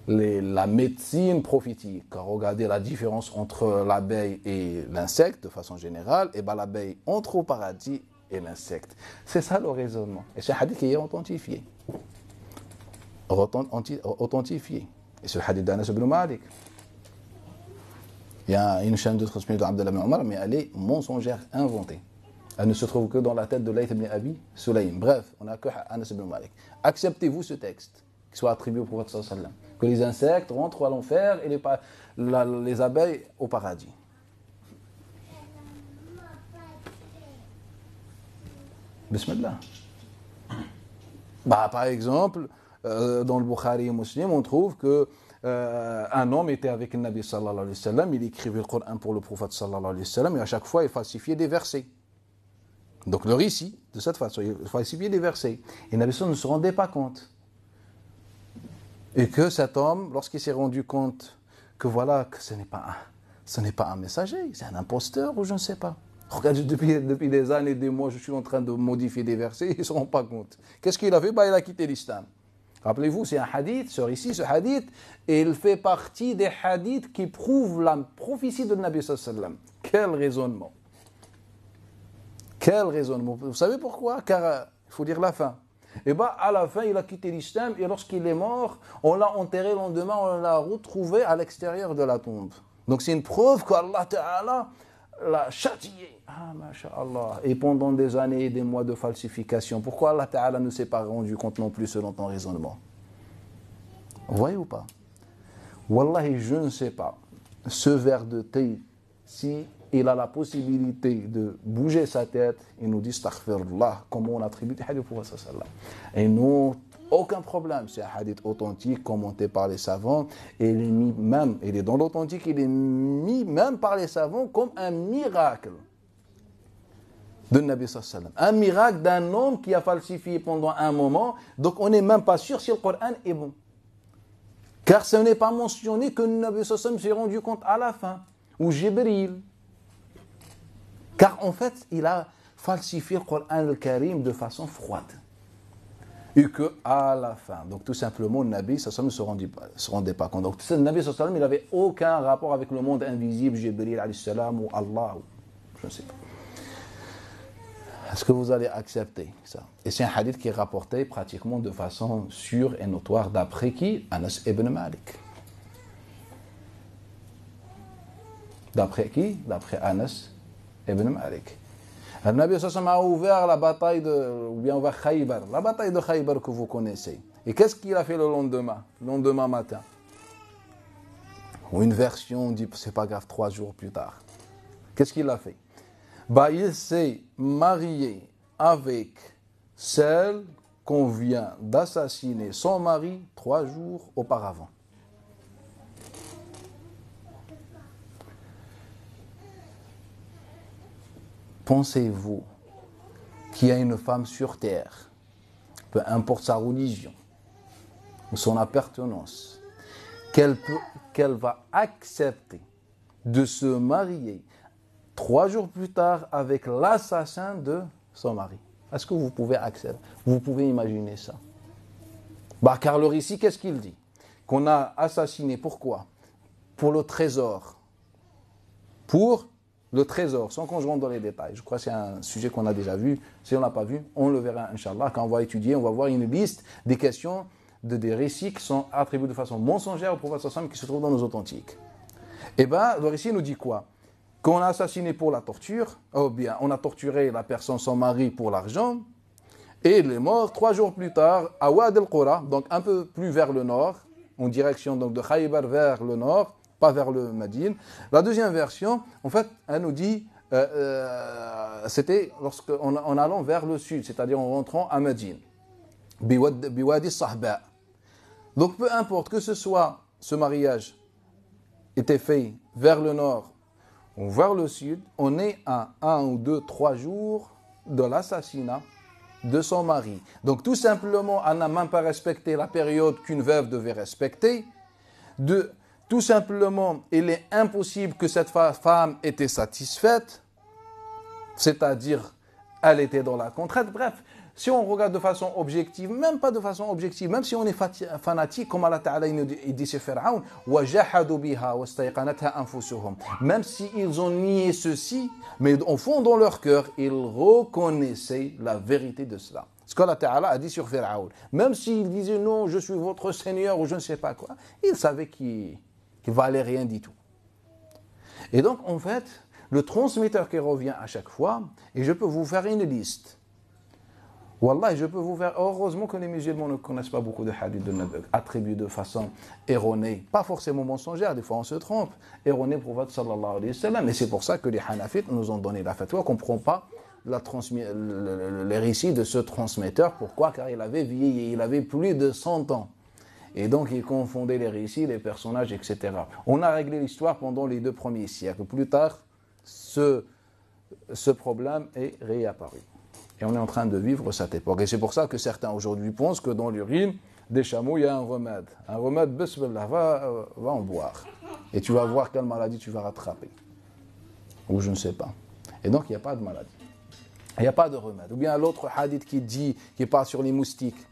la médecine prophétique. Car regardez la différence entre l'abeille et l'insecte de façon générale. Et bien l'abeille entre au paradis et l'insecte. C'est ça le raisonnement. Et c'est un hadith qui est authentifié. Et c'est le hadith d'Anas ibn Malik. Il y a une chaîne de transmission d'Abdallah ibn Omar, mais elle est mensongère, inventée. Elle ne se trouve que dans la tête de Layth ibn Abi Sulaym. Bref, on n'a que Anas ibn Malik. Acceptez-vous ce texte qui soit attribué au prophète sallallahu alayhi wa sallam, que les insectes rentrent à l'enfer et les abeilles au paradis. Bismillah. Par exemple, dans le Bukhari et Muslim, on trouve que un homme était avec le Nabi sallallahu alayhi wa sallam, il écrivait le Coran pour le prophète sallallahu alayhi wa sallam, et à chaque fois il falsifiait des versets. Donc le récit, de cette façon, il falsifiait des versets. Et le Nabi sallallahu alayhi wa sallam ne se rendait pas compte. Et que cet homme, lorsqu'il s'est rendu compte que voilà, que ce n'est pas un messager, c'est un imposteur ou je ne sais pas. Regardez, depuis des années, des mois, je suis en train de modifier des versets, il ne se rend pas compte. Qu'est-ce qu'il a fait? Il a quitté l'islam. Rappelez-vous, c'est un hadith, ce hadith, et il fait partie des hadiths qui prouvent la prophétie de Nabi sallallahu alayhi wa sallam. Quel raisonnement! Quel raisonnement! Vous savez pourquoi? Car il faut dire la fin. Et à la fin, il a quitté l'islam, et lorsqu'il est mort, on l'a enterré le lendemain, on l'a retrouvé à l'extérieur de la tombe. Donc c'est une preuve qu'Allah Ta'ala l'a châtié. Masha'Allah. Et pendant des années et des mois de falsification, pourquoi Allah Ta'ala ne s'est pas rendu compte non plus selon ton raisonnement? Vous voyez ou pas? Wallahi, je ne sais pas. Ce verre de thé, si il a la possibilité de bouger sa tête, il nous dit astaghfirullah, comment on attribue des hadiths pour ça. Et nous, aucun problème, c'est un hadith authentique, commenté par les savants, et il est dans l'authentique, il est mis même par les savants comme un miracle de Nabi sallallahu alayhi wa sallam. Un miracle d'un homme qui a falsifié pendant un moment, donc on n'est même pas sûr si le Coran est bon. Car ce n'est pas mentionné que Nabi sallallahu alayhi wa sallam s'est rendu compte à la fin, ou Jibril. Car en fait, il a falsifié le Coran al-Karim de façon froide. et qu'à la fin. Donc tout simplement, le Nabi sallam ne se rendait pas compte. Donc le Nabi sallam, il n'avait aucun rapport avec le monde invisible, Jibril alayhi salam ou Allah, ou je ne sais pas. Est-ce que vous allez accepter ça? Et c'est un hadith qui est rapporté pratiquement de façon sûre et notoire d'après qui? Anas ibn Malik. D'après qui? D'après Anas ibn Malik. Le Nabi sallam a ouvert la bataille ou bien ouvert Khaybar, la bataille de Khaybar que vous connaissez. Et qu'est-ce qu'il a fait le lendemain matin? Ou une version dit, c'est pas grave, 3 jours plus tard. Qu'est-ce qu'il a fait? Il s'est marié avec celle qu'on vient d'assassiner son mari 3 jours auparavant. Pensez-vous qu'il y a une femme sur terre, peu importe sa religion ou son appartenance, qu'elle va accepter de se marier 3 jours plus tard avec l'assassin de son mari? Est-ce que vous pouvez accepter? Vous pouvez imaginer ça? Car le récit, qu'est-ce qu'il dit? Qu'on a assassiné, pourquoi? Pour le trésor. Pour le trésor, sans qu'on rentre dans les détails. Je crois que c'est un sujet qu'on a déjà vu. Si on ne l'a pas vu, on le verra, Inch'Allah. Quand on va étudier, on va voir une liste des questions, des récits qui sont attribués de façon mensongère au prophète sallam qui se trouvent dans nos authentiques. Et le récit nous dit quoi? Qu'on a assassiné pour la torture, ou bien on a torturé la personne, son mari, pour l'argent, et il est mort 3 jours plus tard à Wad al-Qura, donc un peu plus vers le nord, en direction donc, de Khaybar vers le nord, pas vers le Médine. La deuxième version, en fait, elle nous dit, c'était en allant vers le sud, c'est-à-dire en rentrant à Médine, Biwadi Sahba. Donc peu importe que ce mariage était fait vers le nord ou vers le sud, on est à 1 ou 2, 3 jours de l'assassinat de son mari. Donc tout simplement, elle n'a même pas respecté la période qu'une veuve devait respecter. Tout simplement, il est impossible que cette femme était satisfaite, c'est-à-dire, elle était dans la contrainte. Bref, si on regarde de façon objective, même pas de façon objective, même si on est fanatique, comme Allah Ta'ala il dit sur Pharaon, même s'ils ont nié ceci, mais au fond dans leur cœur, ils reconnaissaient la vérité de cela. Ce qu'Allah Ta'ala a dit sur Pharaon. Même s'ils disaient non, je suis votre Seigneur ou je ne sais pas quoi, ils savaient qu'il ne valait rien du tout. Et donc, en fait, le transmetteur qui revient à chaque fois, et je peux vous faire une liste. Wallah, je peux vous faire... Heureusement que les musulmans ne connaissent pas beaucoup de hadiths de Nabi, attribués de façon erronée, pas forcément mensongère, des fois on se trompe, erronée pour votre sallallahu alayhi wa sallam. Et c'est pour ça que les Hanafites nous ont donné la fatwa qu'on ne comprend pas les récits de ce transmetteur. Pourquoi? Car il avait vieilli, il avait plus de 100 ans. Et donc il confondait les récits, les personnages, etc. On a réglé l'histoire pendant les 2 premiers siècles. Plus tard, ce problème est réapparu. Et on est en train de vivre cette époque. Et c'est pour ça que certains aujourd'hui pensent que dans l'urine des chameaux, il y a un remède. Un remède, bismillah, va en boire. Et tu vas voir quelle maladie tu vas rattraper. Ou je ne sais pas. Et donc, il n'y a pas de maladie. Il n'y a pas de remède. Ou bien l'autre hadith qui parle sur les moustiques.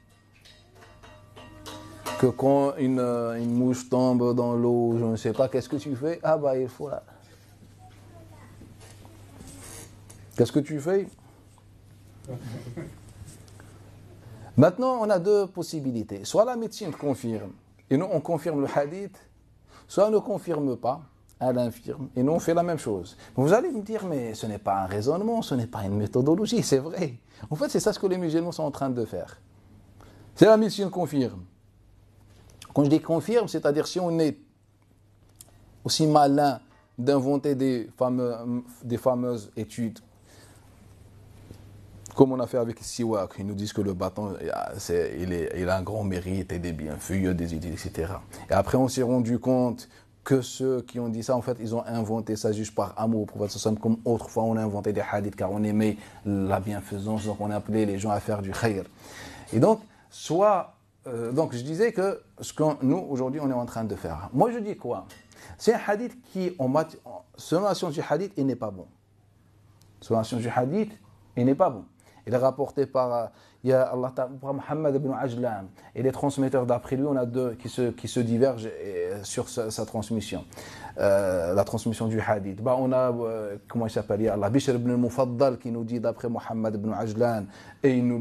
Que quand une mouche tombe dans l'eau, je ne sais pas, qu'est-ce que tu fais? Il faut là. Qu'est-ce que tu fais? Maintenant, on a 2 possibilités. Soit la médecine confirme, et nous on confirme le hadith, soit on ne confirme pas, elle infirme, et nous on fait la même chose. Vous allez me dire, mais ce n'est pas un raisonnement, ce n'est pas une méthodologie, c'est vrai. En fait, c'est ça ce que les musulmans sont en train de faire. C'est la médecine confirme. Quand je dis confirme, c'est-à-dire si on est aussi malin d'inventer des fameuses études, comme on a fait avec Siwak, ils nous disent que le bâton, il a un grand mérite et des bienfaits, des idées, etc. Et après, on s'est rendu compte que ceux qui ont dit ça, en fait, ils ont inventé ça juste par amour au prophète sallam, comme autrefois on a inventé des hadiths car on aimait la bienfaisance, donc on appelait les gens à faire du khayr. Et donc, donc je disais que ce que nous, aujourd'hui, on est en train de faire. Moi, je dis quoi? C'est un hadith qui, selon la science du hadith, il n'est pas bon. Selon la science du hadith, il n'est pas bon. Il est rapporté par, il y a Allah, par Muhammad ibn Ajlan. Et les transmetteurs d'après lui, on a deux qui se divergent sur sa transmission. La transmission du hadith. Bah, on a, comment il s'appelle, il y a Allah, Bishr ibn al-Mufaddal qui nous dit d'après Muhammad ibn Ajlan. Et il nous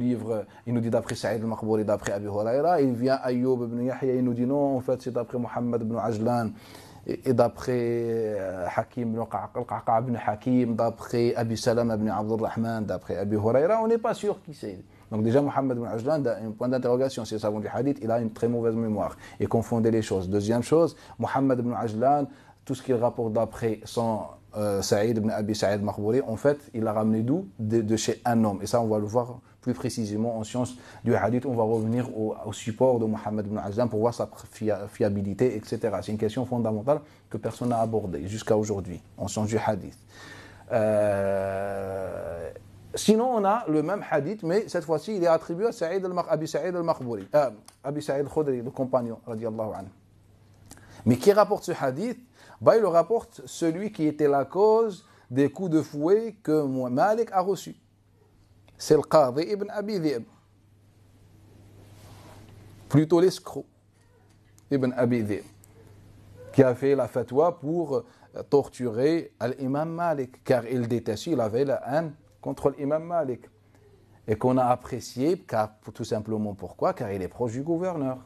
dit d'après Saïd al-Makhbouri, d'après Abi Huraira. Il vient Ayyub ibn Yahya, il nous dit non, en fait c'est d'après Muhammad ibn Ajlan. Et d'après Hakim ibn Qaqa ibn Hakim, d'après Abi Salam ibn Abdurrahman, d'après Abi Huraira, on n'est pas sûr qui c'est. Donc déjà, Muhammad ibn Ajlan, un point d'interrogation, c'est le savant du hadith, il a une très mauvaise mémoire et confondait les choses. Deuxième chose, Muhammad ibn Ajlan, tout ce qu'il rapporte d'après son Saïd ibn Abi Saïd Makhbouri, en fait, il l'a ramené d'où? De chez un homme. Et ça, on va le voir plus précisément en sciences du hadith. On va revenir au support de Muhammad ibn Ajlan pour voir sa fiabilité, etc. C'est une question fondamentale que personne n'a abordée jusqu'à aujourd'hui en sciences du hadith. Sinon, on a le même hadith, mais cette fois-ci, il est attribué à Abi Saïd al-Makhbouri, Abi Saïd al-Khudri, le compagnon, radiyallahu anhu. Mais qui rapporte ce hadith? Bah, il le rapporte celui qui était la cause des coups de fouet que Malik a reçus. C'est le Qadi ibn Abi Dhi'b. Plutôt l'escroc ibn Abi Dhi'b, qui a fait la fatwa pour torturer l'imam Malik, car il détestait, il avait la haine contre l'imam Malik. Et qu'on a apprécié, car, tout simplement pourquoi? Car il est proche du gouverneur.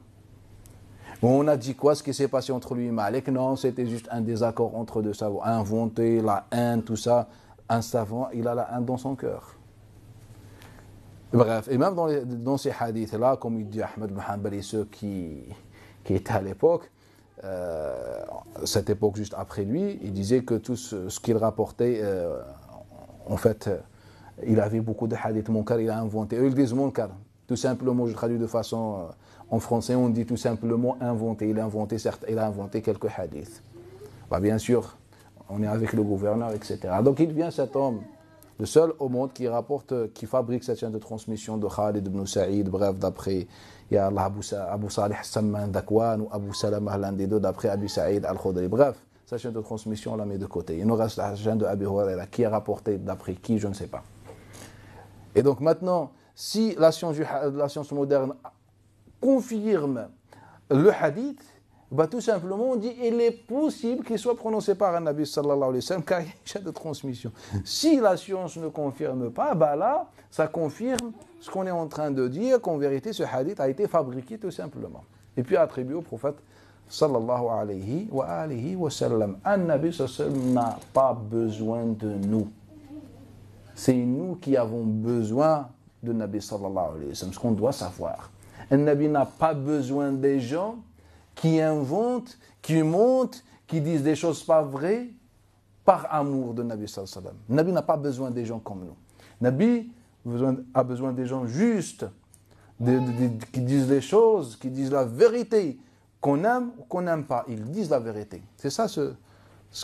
On a dit quoi, ce qui s'est passé entre lui et Malik? Non, c'était juste un désaccord entre deux savants. Inventé, la haine, tout ça. Un savant, il a la haine dans son cœur. Bref, et même dans ces hadiths-là, comme il dit Ahmed ibn Hanbal et ceux qui étaient à l'époque, cette époque juste après lui, il disait que tout ce qu'il rapportait, en fait, il avait beaucoup de hadiths munkar, il a inventé. Eux, ils disent munkar. Tout simplement, je traduis de façon... En français, on dit tout simplement inventé. Il a inventé, certes, il a inventé quelques hadiths. Bah, bien sûr, on est avec le gouverneur, etc. Donc il vient cet homme, le seul au monde qui rapporte, qui fabrique cette chaîne de transmission de Khalid ibn Saïd, bref, d'après, il y a Abu Salih Samman Dakwan ou Abu Salama, l'un des deux, d'après Abi Saïd al-Khudri. Bref, cette chaîne de transmission, on la met de côté. Il nous reste la chaîne de Abi Huraira, qui est rapportée d'après qui, je ne sais pas. Et donc maintenant, si la science moderne confirme le hadith, bah tout simplement on dit il est possible qu'il soit prononcé par un Nabi sallallahu alayhi wa sallam, car il y a une chaîne de transmission. Si la science ne confirme pas, bah là, ça confirme ce qu'on est en train de dire, qu'en vérité ce hadith a été fabriqué tout simplement. Et puis attribué au prophète sallallahu alayhi wa sallam. Un Nabi sallallahu alayhi wa sallam n'a pas besoin de nous. C'est nous qui avons besoin de Nabi sallallahu alayhi wa sallam, ce qu'on doit savoir. Un Nabi n'a pas besoin des gens qui inventent, qui montent, qui disent des choses pas vraies par amour de Nabi sallallahu alayhi wa sallam. Nabi n'a pas besoin des gens comme nous. Nabi a besoin des gens justes, qui disent les choses, qui disent la vérité, qu'on aime ou qu'on n'aime pas. Ils disent la vérité. C'est ça ce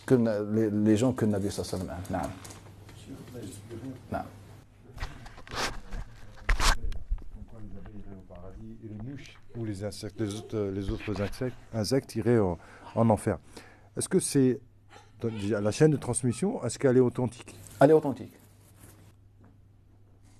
que les gens que Nabi sallallahu alayhi wa sallam aime. Et les mouches ou les insectes, les autres insectes iraient en enfer. Est-ce que c'est la chaîne de transmission, est-ce qu'elle est authentique? Elle est authentique.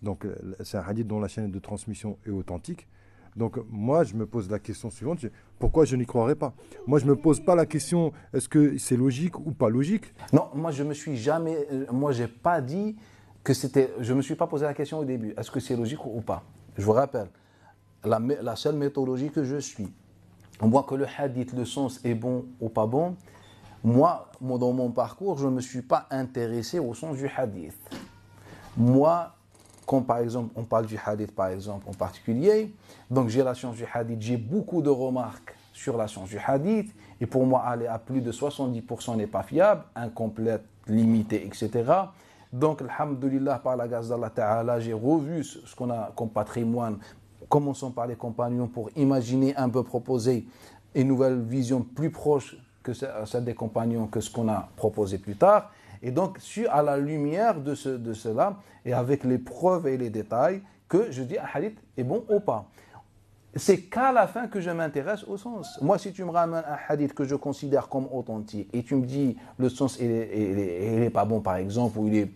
Donc c'est un hadith dont la chaîne de transmission est authentique. Donc moi je me pose la question suivante, pourquoi je n'y croirais pas? Moi je me pose pas la question, est-ce que c'est logique ou pas logique? Non, moi je me suis jamais, moi j'ai pas dit que c'était, je me suis pas posé la question au début, est-ce que c'est logique ou pas? Je vous rappelle. La seule méthodologie que je suis, on voit que le hadith, le sens est bon ou pas bon. Moi, dans mon parcours, je ne me suis pas intéressé au sens du hadith. Moi, quand par exemple, on parle du hadith par exemple en particulier, donc j'ai la science du hadith, j'ai beaucoup de remarques sur la science du hadith, et pour moi, aller à plus de 70% n'est pas fiable, incomplète, limitée, etc. Donc, alhamdoulilah, par la grâce d'Allah Ta'ala, j'ai revu ce qu'on a comme patrimoine. Commençons par les compagnons pour imaginer un peu proposer une nouvelle vision plus proche que celle des compagnons que ce qu'on a proposé plus tard. Et donc, à la lumière de cela et avec les preuves et les détails, que je dis un hadith est bon ou pas. C'est qu'à la fin que je m'intéresse au sens. Moi, si tu me ramènes un hadith que je considère comme authentique et tu me dis le sens il est pas bon par exemple, ou il est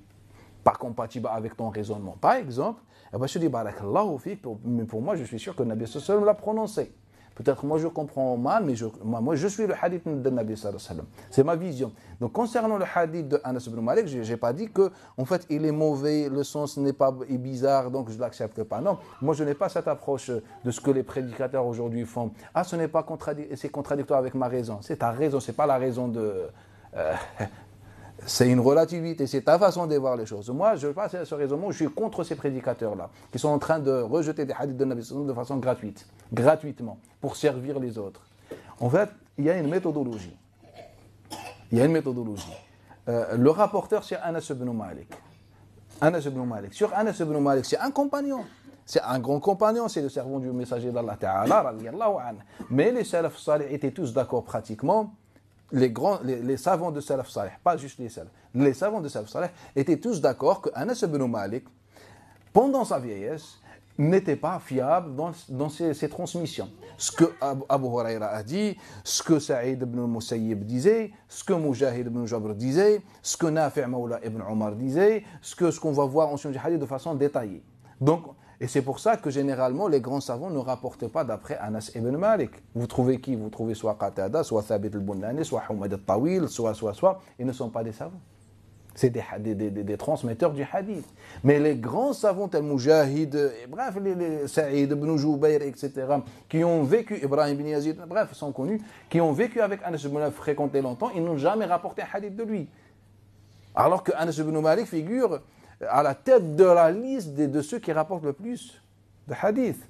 pas compatible avec ton raisonnement. Par exemple, eh ben, je te dis, barakallahu fik, mais pour moi, je suis sûr que le Nabi sallallahu alayhi wa sallam l'a prononcé. Peut-être moi je comprends mal, mais moi je suis le hadith de Nabi sallallahu alayhi wa sallam. C'est ma vision. Donc concernant le hadith de Anas ibn Malik, je n'ai pas dit que en fait il est mauvais, le sens est bizarre, donc je ne l'accepte pas. Non, moi je n'ai pas cette approche de ce que les prédicateurs aujourd'hui font. Ah, ce n'est pas c'est contradictoire avec ma raison. C'est ta raison, c'est pas la raison de... c'est une relativité, c'est ta façon de voir les choses. Moi, je passe à ce raisonnement, je suis contre ces prédicateurs-là, qui sont en train de rejeter des hadiths de Nabi sallallahu alayhi wa sallam de façon gratuitement, pour servir les autres. En fait, il y a une méthodologie. Le rapporteur, c'est Anas ibn Malik. Sur Anas ibn Malik, c'est un compagnon. C'est un grand compagnon, c'est le servant du messager d'Allah Ta'ala, radiyallahu anhu. Mais les salaf salih étaient tous d'accord pratiquement. Les savants de Salaf Salih, pas juste les savants de Salaf Salih étaient tous d'accord que Anas ibn Malik, pendant sa vieillesse, n'était pas fiable dans ses transmissions. Ce que Abu Huraira a dit, ce que Saïd ibn Musayyib disait, ce que Mujahid ibn Jabr disait, ce que Nafi' Mawla ibn Omar disait, ce qu'on va voir en sunnah du hadith de façon détaillée. Donc, et c'est pour ça que généralement les grands savants ne rapportent pas d'après Anas ibn Malik. Vous trouvez qui? Vous trouvez soit Qatada, soit Thabit al-Bunani, soit Humad al-Tawil, soit. Ils ne sont pas des savants. C'est des transmetteurs du hadith. Mais les grands savants tels Mujahid, bref, les Saïd ibn Jubayr, etc., qui ont vécu, Ibrahim ibn Yazid, bref, sont connus, qui ont vécu avec Anas ibn Malik, fréquenté longtemps, ils n'ont jamais rapporté un hadith de lui. Alors que Anas ibn Malik figure à la tête de la liste de ceux qui rapportent le plus de hadith.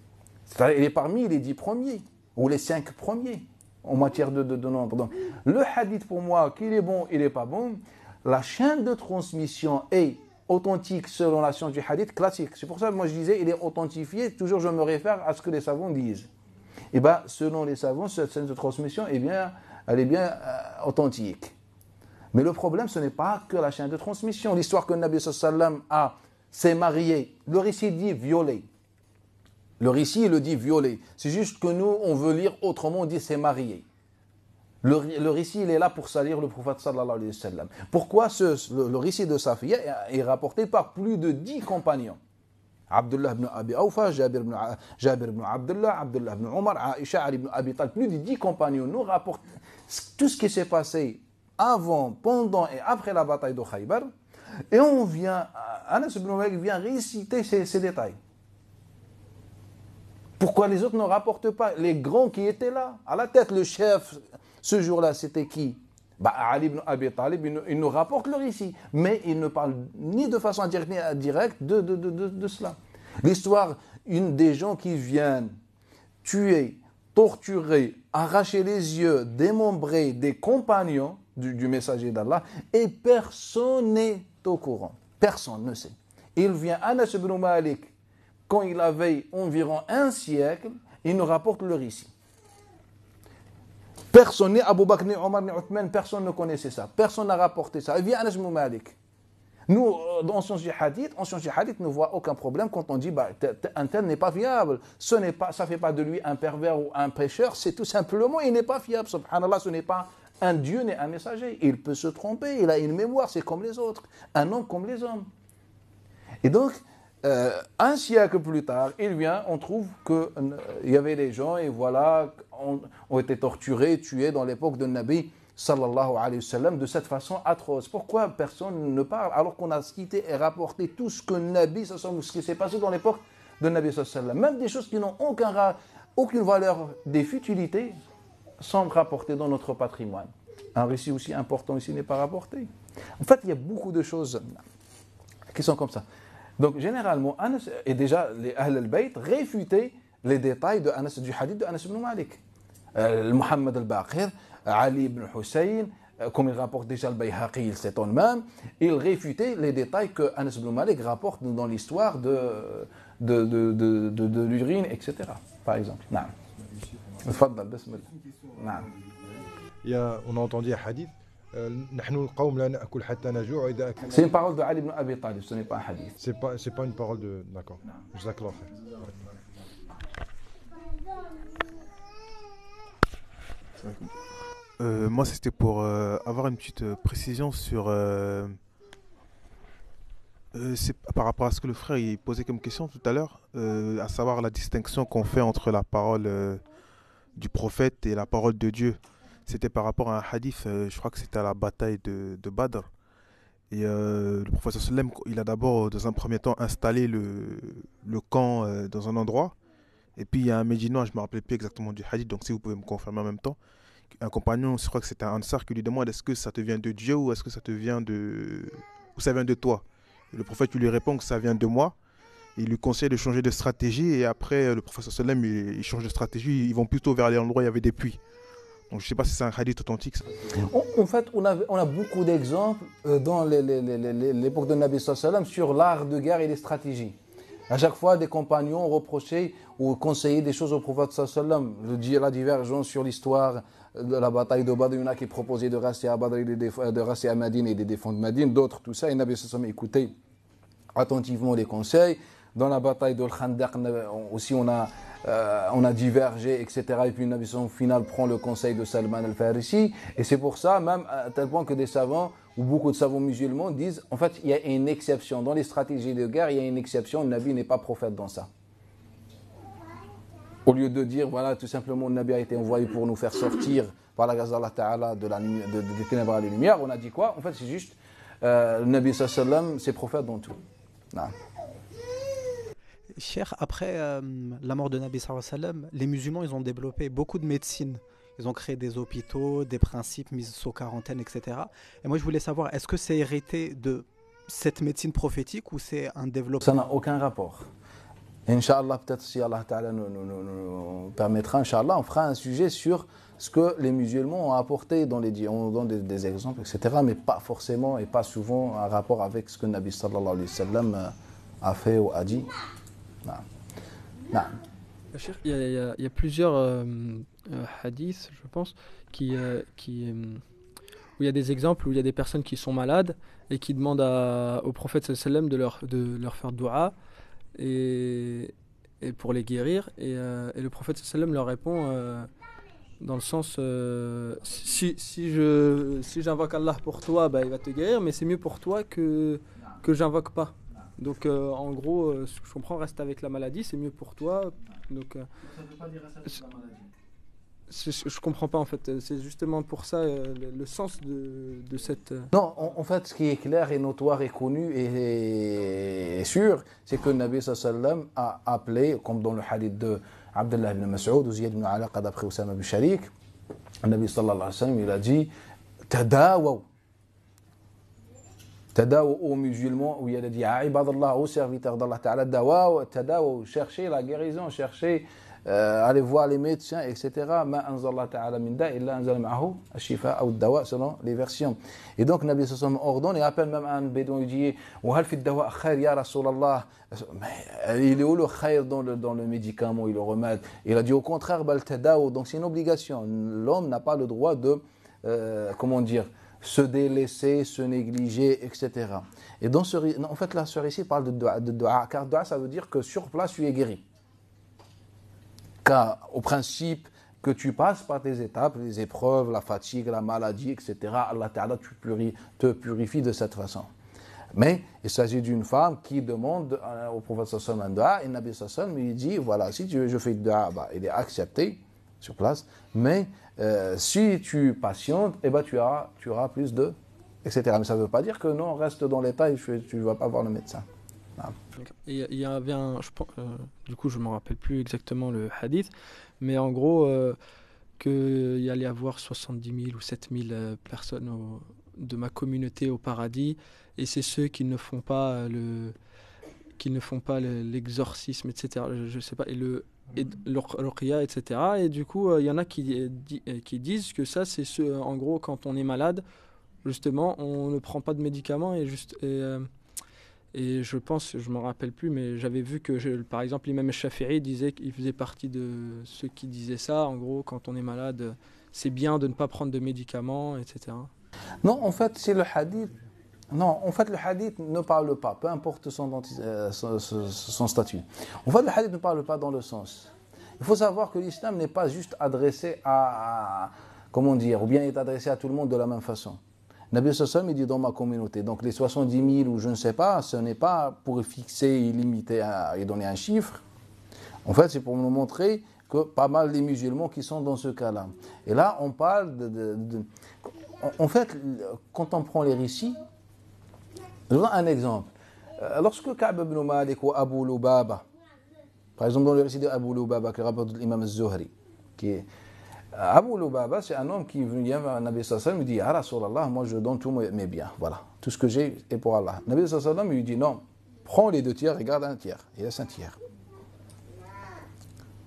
C'est-à-dire, il est parmi les 10 premiers, ou les 5 premiers, en matière de nombre. Donc, le hadith, pour moi, qu'il est bon, il n'est pas bon, la chaîne de transmission est authentique selon la science du hadith classique. C'est pour ça que moi je disais, il est authentifié, toujours je me réfère à ce que les savants disent. Et bien, selon les savants, cette chaîne de transmission, elle est bien authentique. Mais le problème, ce n'est pas que la chaîne de transmission. L'histoire que le Nabi sallallahu alayhi wa sallam s'est marié, le récit dit violé. Le récit, il le dit violé. C'est juste que nous, on veut lire autrement, on dit s'est marié. Le récit, il est là pour salir le prophète sallallahu alayhi wa sallam. Pourquoi le récit de Safiya est rapporté par plus de 10 compagnons? Abdullah ibn Abi Awfa, Jabir ibn Abdullah, Abdullah ibn Omar, Aisha, Ali ibn Abi Talib, plus de 10 compagnons nous rapportent tout ce qui s'est passé avant, pendant et après la bataille de Khaybar, et Anas ibn Malik vient réciter ces détails. Pourquoi les autres ne rapportent pas? Les grands qui étaient là, à la tête, le chef, ce jour-là, c'était qui? Ali ibn Abi Talib, il nous rapporte le récit, mais il ne parle ni de façon indirecte ni indirecte de cela. L'histoire, une des gens qui viennent tuer, torturer, arracher les yeux, démembrer des compagnons du messager d'Allah, et personne n'est au courant. Personne ne sait. Il vient Anas ibn Malik, quand il avait environ un siècle, il nous rapporte le récit. Personne, ni Abu Bakr, ni Omar, ni Uthman, personne ne connaissait ça. Personne n'a rapporté ça. Il vient Anas ibn Malik. Nous, en science du hadith, ne voit aucun problème quand on dit un tel n'est pas fiable. Ça ne fait pas de lui un pervers ou un pécheur, c'est tout simplement, il n'est pas fiable. Subhanallah, ce n'est pas un Dieu ni un messager. Il peut se tromper, il a une mémoire, c'est comme les autres. Un homme comme les hommes. Et donc, un siècle plus tard, il vient, on trouve qu'il y avait des gens, et voilà, ont été torturés, tués dans l'époque de Nabi sallallahu alayhi wa sallam de cette façon atroce. Pourquoi personne ne parle alors qu'on a cité et rapporté tout ce que Nabi sallallahu alayhi wa sallam, ce qui s'est passé dans l'époque de Nabi sallallahu alayhi wa sallam, même des choses qui n'ont aucune valeur, des futilités, sont rapportées dans notre patrimoine. Un récit aussi important ici n'est pas rapporté. En fait, il y a beaucoup de choses qui sont comme ça. Donc, généralement, Anas, et déjà, les Ahl al-Bayt réfutaient les détails du hadith de Anas ibn Malik. Muhammad al-Baqir, Ali ibn Hussein, comme il rapporte déjà le Bayhaqi, il s'étonne même, il réfutait les détails que Anas ibn Malik rapporte dans l'histoire de l'urine, etc. Par exemple. Non. On a entendu un hadith. C'est une parole de Ali ibn Abi Talib, ce n'est pas un hadith. C'est pas une parole de... D'accord. Jazakallah khair. Moi, c'était pour avoir une petite précision sur C'est par rapport à ce que le frère il posait comme question tout à l'heure, à savoir la distinction qu'on fait entre la parole du prophète et la parole de Dieu. C'était par rapport à un hadith, je crois que c'était à la bataille de Badr. Et le prophète sallam, il a d'abord, dans un premier temps, installé le camp dans un endroit. Et puis il y a un Médinois, je ne me rappelle plus exactement du hadith, donc si vous pouvez me confirmer en même temps, un compagnon, je crois que c'était un Ansar qui lui demande est-ce que ça te vient de Dieu ou est-ce que ça te vient ou ça vient de toi. Et le prophète lui répond que ça vient de moi. Il lui conseille de changer de stratégie et après le prophète sallam il change de stratégie, ils vont plutôt vers l'endroit où il y avait des puits. Donc je ne sais pas si c'est un hadith authentique. Ça. En fait, on a beaucoup d'exemples dans l'époque de Nabi sallallahu alayhi wa sallam sur l'art de guerre et les stratégies. À chaque fois, des compagnons reprochaient ou conseillaient des choses au prophète sallallahu alayhi wa sallam. La divergence sur l'histoire de la bataille de Badr, il y en a qui proposaient de rester à Badr, de rester à Médine et de défendre Médine, d'autres tout ça. Et Nabi sallallahu alayhi wa sallam écoutait attentivement les conseils. Dans la bataille de Khandaq aussi, on a divergé, etc. Et puis Nabi sallallahu au final prend le conseil de Salman al-Farisi. Et c'est pour ça, même à tel point que des savants, ou beaucoup de savants musulmans disent, en fait, il y a une exception. Dans les stratégies de guerre, il y a une exception. Le Nabi n'est pas prophète dans ça. Au lieu de dire, voilà, tout simplement, le Nabi a été envoyé pour nous faire sortir par la grâce d'Allah Ta'ala des ténèbres à la lumière, on a dit quoi? En fait, c'est juste, le Nabi sallallahu alayhi wa sallam, c'est prophète dans tout. Non. Cher, après la mort de Nabi sallallahu alayhi wa sallam, les musulmans ils ont développé beaucoup de médecine. Ils ont créé des hôpitaux, des principes mis sous quarantaine, etc. Et moi je voulais savoir, est-ce que c'est hérité de cette médecine prophétique ou c'est un développement? Ça n'a aucun rapport. Inch'Allah, peut-être si Allah Ta'ala nous permettra, Inch'Allah, on fera un sujet sur ce que les musulmans ont apporté on donne des exemples, etc. Mais pas forcément et pas souvent en rapport avec ce que Nabi sallallahu alayhi wa sallam a fait ou a dit. Non. Non. Il y a plusieurs hadiths, je pense, où il y a des exemples où il y a des personnes qui sont malades et qui demandent au prophète sallallahu alayhi wa sallam de leur faire dua et pour les guérir. Et le prophète sallallahu alayhi wa sallam leur répond dans le sens si j'invoque Allah pour toi, bah, il va te guérir, mais c'est mieux pour toi que j'invoque pas. Donc en gros, ce que je comprends, reste avec la maladie, c'est mieux pour toi. Donc, ça ne veut pas dire reste avec la maladie. Je comprends pas en fait. C'est justement pour ça le sens de cette. Non, en fait, ce qui est clair et notoire et connu et sûr, c'est que le Nabi sallallahu alayhi wa sallam a appelé, comme dans le hadith de Abdullah ibn Mas'ud ou Ziyad ibn Alaqa d'après Oussama ibn Sharik, le Nabi sallallahu alayhi wa sallam, il a dit Tadawaw. Tadawaw aux musulmans, où il a dit Ibadallah, aux serviteurs d'Allah Ta'ala, Tadawaw, cherchez la guérison, cherchez. Aller voir les médecins, etc. Ma anzallah ta'ala min da illa anzal ma'ahu ash-shifa ou dawa selon les versions. Et donc Nabi sallallahu alayhi wa sallam ordonne et appelle même un bédouin, il dit wa hal fi dawa khair ya Rasulallah. Il est où le khair dans le médicament et le remède? Il a dit au contraire bal tadaw, donc c'est une obligation. L'homme n'a pas le droit de se délaisser, se négliger, etc. Et en fait la sœur ici parle de dua, car dua ça veut dire que sur place tu es guéri. Car au principe que tu passes par tes étapes, les épreuves, la fatigue, la maladie, etc., Allah Ta'ala te purifie de cette façon. Mais il s'agit d'une femme qui demande au prophète sallallahu alayhi wa sallam un dua, et le Nabi sallallahu alayhi wa sallam lui dit, voilà, si je fais le dua, il est accepté sur place, mais si tu patientes, tu auras plus de, etc. Mais ça ne veut pas dire que non, reste dans l'état et tu ne vas pas voir le médecin. Et il y avait du coup je ne me rappelle plus exactement le hadith, mais en gros qu'il y allait avoir 70 000 ou 7 000 personnes de ma communauté au paradis, et c'est ceux qui ne font pas l'exorcisme, etc. Je sais pas, et le ruqya, etc. Et du coup il y en a qui disent que ça c'est en gros quand on est malade, justement on ne prend pas de médicaments et je pense, je ne me rappelle plus, mais j'avais vu que, par exemple, l'imam Shafi'i disait qu'il faisait partie de ceux qui disaient ça. En gros, quand on est malade, c'est bien de ne pas prendre de médicaments, etc. Non, en fait, c'est le hadith. Non, en fait, le hadith ne parle pas, peu importe son statut. En fait, le hadith ne parle pas dans le sens. Il faut savoir que l'islam n'est pas juste adressé ou bien est adressé à tout le monde de la même façon. Nabi Sallam, il dit dans ma communauté. Donc les 70 000 ou je ne sais pas, ce n'est pas pour fixer et limiter et donner un chiffre. En fait, c'est pour nous montrer que pas mal des musulmans qui sont dans ce cas-là. Et là, on parle En fait, quand on prend les récits, je vous donne un exemple. Lorsque Ka'b ibn Malik ou Abu Lubaba, par exemple dans le récit d'Abu Lubaba, qui rapporte l'imam al-Zuhri, Abu Lubaba, c'est un homme qui vient vers Nabi sallallahu alayhi wa sallam, il dit, ah Rasulallah, moi je donne tous mes biens, voilà, tout ce que j'ai est pour Allah. Nabi sallallahu alayhi wa sallam lui dit, non, prends les 2 tiers et garde un tiers, il laisse un tiers.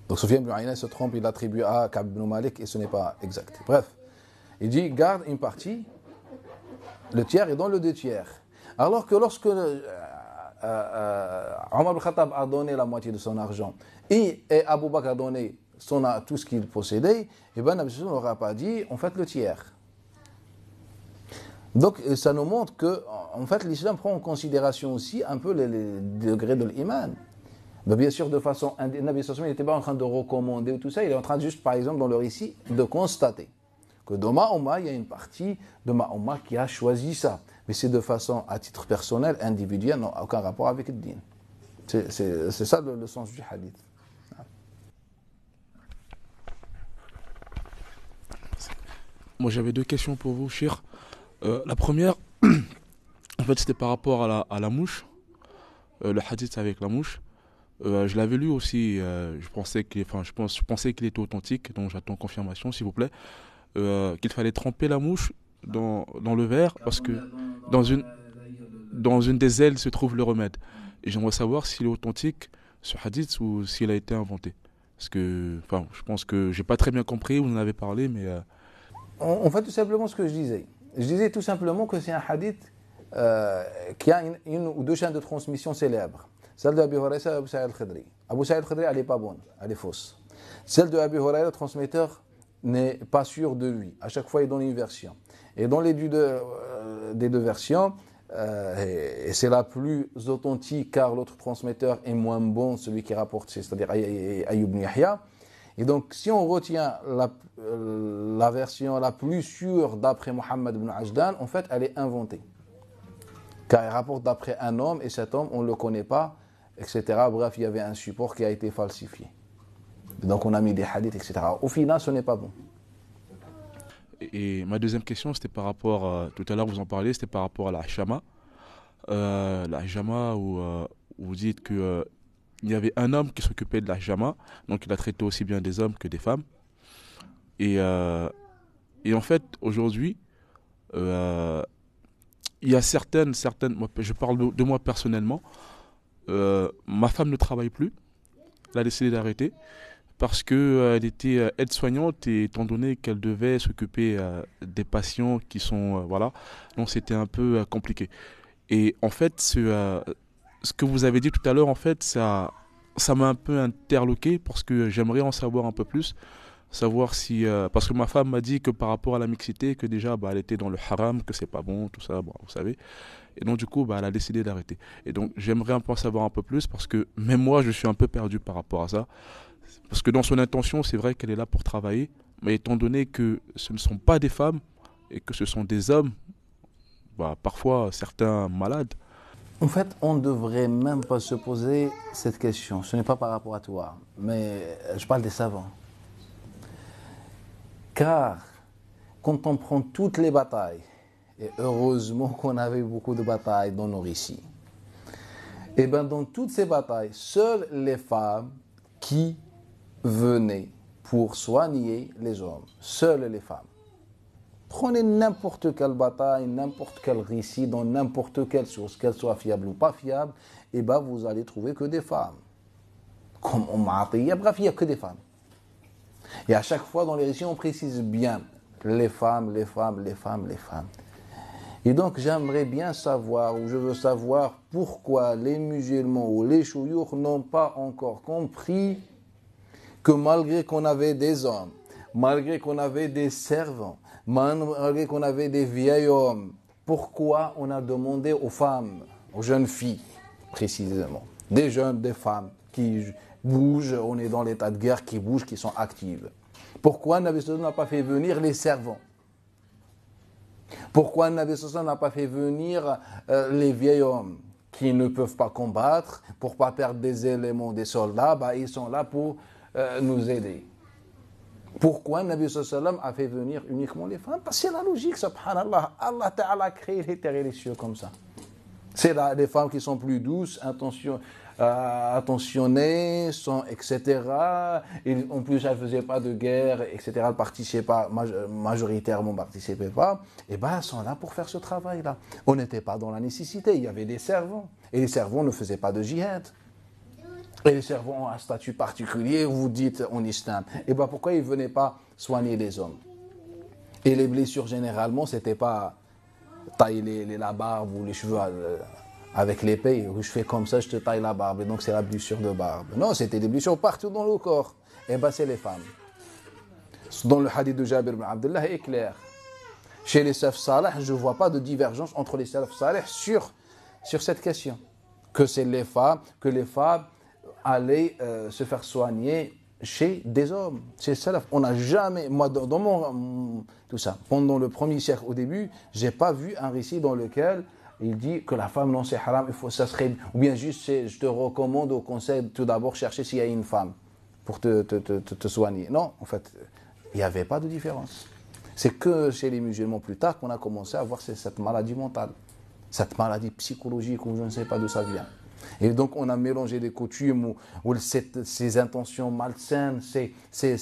Donc Sufyan ibn Uyayna se trompe, il l'attribue à Ka'b ibn Malik et ce n'est pas exact. Bref, il dit, garde une partie, le tiers et donne le 2 tiers. Alors que lorsque Omar ibn Khattab a donné la moitié de son argent et Abu Bakr a donné tout ce qu'il possédait, et bien Nabi sallallahu n'aura pas dit on fait le tiers. Donc ça nous montre que en fait l'islam prend en considération aussi un peu les degrés de l'iman. Mais bien sûr de façon Nabi sallallahu n'était pas en train de recommander ou tout ça, il est en train juste par exemple dans le récit de constater que dans ma Ummah il y a une partie de ma Ummah qui a choisi ça. Mais c'est de façon à titre personnel, individuel, n'a aucun rapport avec le din. C'est ça le sens du hadith. Moi j'avais 2 questions pour vous, Cheikh. La première, en fait c'était par rapport à la mouche, le hadith avec la mouche. Je l'avais lu aussi, je pensais qu'il était authentique, donc j'attends confirmation s'il vous plaît, qu'il fallait tremper la mouche dans le verre parce que dans une des ailes se trouve le remède. Et j'aimerais savoir s'il est authentique ce hadith ou s'il a été inventé. Parce que, je pense que j'ai pas très bien compris, vous en avez parlé, mais... En fait, tout simplement ce que je disais. Je disais tout simplement que c'est un hadith qui a une ou 2 chaînes de transmission célèbres. Celle de Abi Huraira et Abu Sa'id al-Khudri. Abu Sa'id al-Khudri, elle n'est pas bonne, elle est fausse. Celle de Abi Huraira, le transmetteur n'est pas sûr de lui. À chaque fois, il donne une version. Et dans les des 2 versions, et c'est la plus authentique car l'autre transmetteur est moins bon, celui qui rapporte, c'est-à-dire Ayyub ibn Yahya. Et donc, si on retient la version la plus sûre d'après Muhammad ibn Ajdan, en fait, elle est inventée. Car elle rapporte d'après un homme, et cet homme, on ne le connaît pas, etc. Bref, il y avait un support qui a été falsifié. Donc, on a mis des hadiths, etc. Au final, ce n'est pas bon. Et ma deuxième question, c'était par rapport, tout à l'heure vous en parliez, c'était par rapport à la hijama. La hijama où vous dites que il y avait un homme qui s'occupait de la hijama, donc il a traité aussi bien des hommes que des femmes. Et en fait, aujourd'hui, il y a certaines je parle de moi personnellement, ma femme ne travaille plus, elle a décidé d'arrêter. Parce qu'elle était aide-soignante et étant donné qu'elle devait s'occuper des patients qui sont... voilà, donc c'était un peu compliqué. Et en fait, ce que vous avez dit tout à l'heure, en fait, ça m'a un peu interloqué parce que j'aimerais en savoir un peu plus. Savoir si... parce que ma femme m'a dit que par rapport à la mixité, que déjà, elle était dans le haram, que c'est pas bon, tout ça, bon, vous savez. Et donc, du coup, elle a décidé d'arrêter. Et donc, j'aimerais un peu en savoir un peu plus parce que même moi, je suis un peu perdu par rapport à ça. Parce que dans son intention, c'est vrai qu'elle est là pour travailler, mais étant donné que ce ne sont pas des femmes et que ce sont des hommes, parfois certains malades. En fait, on ne devrait même pas se poser cette question. Ce n'est pas par rapport à toi, mais je parle des savants. Car quand on prend toutes les batailles, et heureusement qu'on avait beaucoup de batailles dans nos récits, et bien dans toutes ces batailles, seules les femmes qui venaient pour soigner les hommes, seules les femmes. Prenez n'importe quelle bataille, n'importe quel récit, dans n'importe quelle source, qu'elle soit fiable ou pas fiable, et bien vous allez trouver que des femmes. Comme Atiyya, bref, il n'y a que des femmes. Et à chaque fois dans les récits, on précise bien les femmes, les femmes, les femmes, les femmes. Et donc j'aimerais bien savoir, ou je veux savoir, pourquoi les musulmans ou les chouyours n'ont pas encore compris que malgré qu'on avait des hommes, malgré qu'on avait des servants, malgré qu'on avait des vieils hommes, pourquoi on a demandé aux femmes, aux jeunes filles précisément, des jeunes, des femmes qui bougent, on est dans l'état de guerre, qui bougent, qui sont actives. Pourquoi Nabi sallallahu n'a pas fait venir les servants? Pourquoi le Nabi sallallahu n'a pas fait venir les vieils hommes qui ne peuvent pas combattre, pour ne pas perdre des éléments des soldats, ils sont là pour nous aider. Pourquoi le Nabi sallallahu a fait venir uniquement les femmes? Parce que c'est la logique, subhanallah. Allah Ta'ala a créé les terres et les cieux comme ça. C'est les femmes qui sont plus douces, attentionnées, etc. Et en plus, elles ne faisaient pas de guerre, etc. Elles ne participaient pas, majoritairement ne participaient pas. Et elles sont là pour faire ce travail-là. On n'était pas dans la nécessité. Il y avait des servants. Et les servants ne faisaient pas de djihad. Et les servants ont un statut particulier, vous dites en islam. Et pourquoi ils ne venaient pas soigner les hommes? Et les blessures, généralement, ce n'était pas tailler la barbe ou les cheveux avec l'épée. Je fais comme ça, je te taille la barbe. Et donc, c'est la blessure de barbe. Non, c'était des blessures partout dans le corps. Et c'est les femmes. Dans le hadith de Jabir ibn Abdullah, est clair. Chez les salaf salih, je ne vois pas de divergence entre les salaf salih sur cette question. Que les femmes allaient se faire soigner chez des hommes, chez salaf. On n'a jamais, moi tout ça, pendant le premier siècle au début, j'ai pas vu un récit dans lequel il dit que la femme, non c'est haram, ça serait, ou bien juste je te recommande au conseil tout d'abord chercher s'il y a une femme pour te soigner. Non, en fait, il n'y avait pas de différence. C'est que chez les musulmans plus tard qu'on a commencé à voir cette maladie mentale, cette maladie psychologique où je ne sais pas d'où ça vient. Et donc on a mélangé des coutumes ou ces intentions malsaines, ces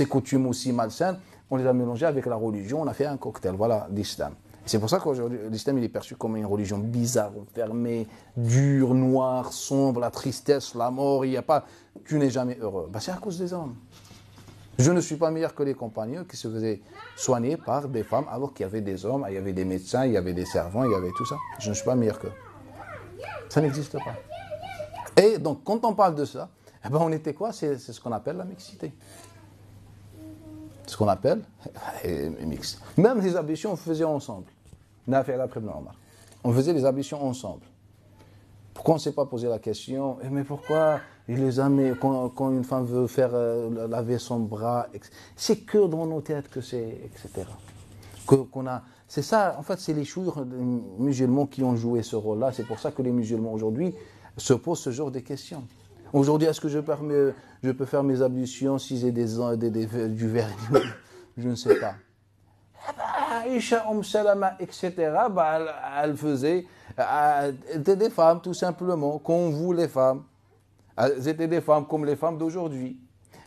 coutumes aussi malsaines, on les a mélangées avec la religion, on a fait un cocktail, voilà, l'islam. C'est pour ça qu'aujourd'hui l'islam il est perçu comme une religion bizarre, fermée, dure, noire, sombre, la tristesse, la mort, il n'y a pas, tu n'es jamais heureux. C'est à cause des hommes. Je ne suis pas meilleur que les compagnons qui se faisaient soigner par des femmes alors qu'il y avait des hommes, il y avait des médecins, il y avait des servants, il y avait tout ça. Je ne suis pas meilleur qu'eux. Ça n'existe pas. Et donc, quand on parle de ça, on était quoi? C'est ce qu'on appelle la mixité. Ce qu'on appelle mixte. Même les ablutions, on faisait ensemble. On faisait les ablutions ensemble. Pourquoi on ne s'est pas posé la question, mais pourquoi il les a mis, quand une femme veut faire laver son bras, c'est que dans nos têtes que c'est, etc. C'est ça, en fait, c'est les chouïrs musulmans qui ont joué ce rôle-là. C'est pour ça que les musulmans aujourd'hui se posent ce genre de questions. Aujourd'hui, est-ce que je peux faire mes ablutions si j'ai du vernis? Je ne sais pas. Aïcha, Salama, etc., elle faisait, étaient des femmes tout simplement, comme vous les femmes. Elles étaient des femmes comme les femmes d'aujourd'hui.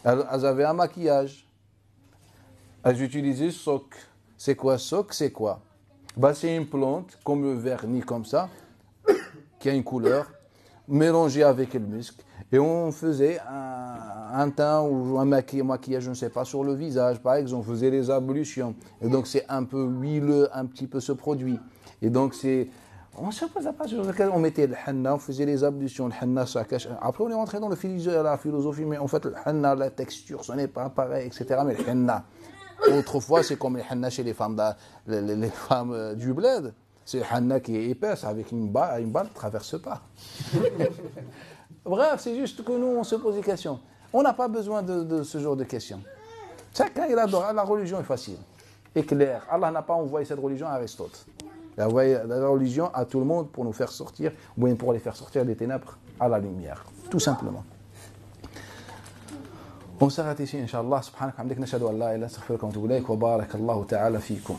Elles avaient un maquillage. Elles utilisaient soc. C'est quoi soc? C'est quoi? C'est une plante, comme le vernis, comme ça, qui a une couleur, mélangée avec le musc. Et on faisait un teint ou un maquillage, je ne sais pas, sur le visage, par exemple. On faisait les ablutions. Et donc, c'est un peu huileux, un petit peu ce produit. Et donc, on ne se posait pas sur lequel on mettait le henna, on faisait les ablutions. Le henna, ça cache. Après, on est rentré dans la philosophie, mais en fait, le henna, la texture, ce n'est pas pareil, etc. Mais le henna, autrefois, c'est comme le henna chez les femmes, les femmes du bled. C'est le henna qui est épaisse, avec une balle ne traverse pas. Bref, c'est juste que nous, on se pose des questions. On n'a pas besoin de ce genre de questions. Chacun, il adore. La religion est facile, est claire. Allah n'a pas envoyé cette religion à Aristote. Il a envoyé la religion à tout le monde pour nous faire sortir, ou bien pour les faire sortir des ténèbres à la lumière. Tout simplement. On s'arrête ici, Inch'Allah. Subhanak hamdik, nashhadu an la ilaha illa anta, astaghfiruka wa atubu ilayk, wa barakallahu ta'ala fikum.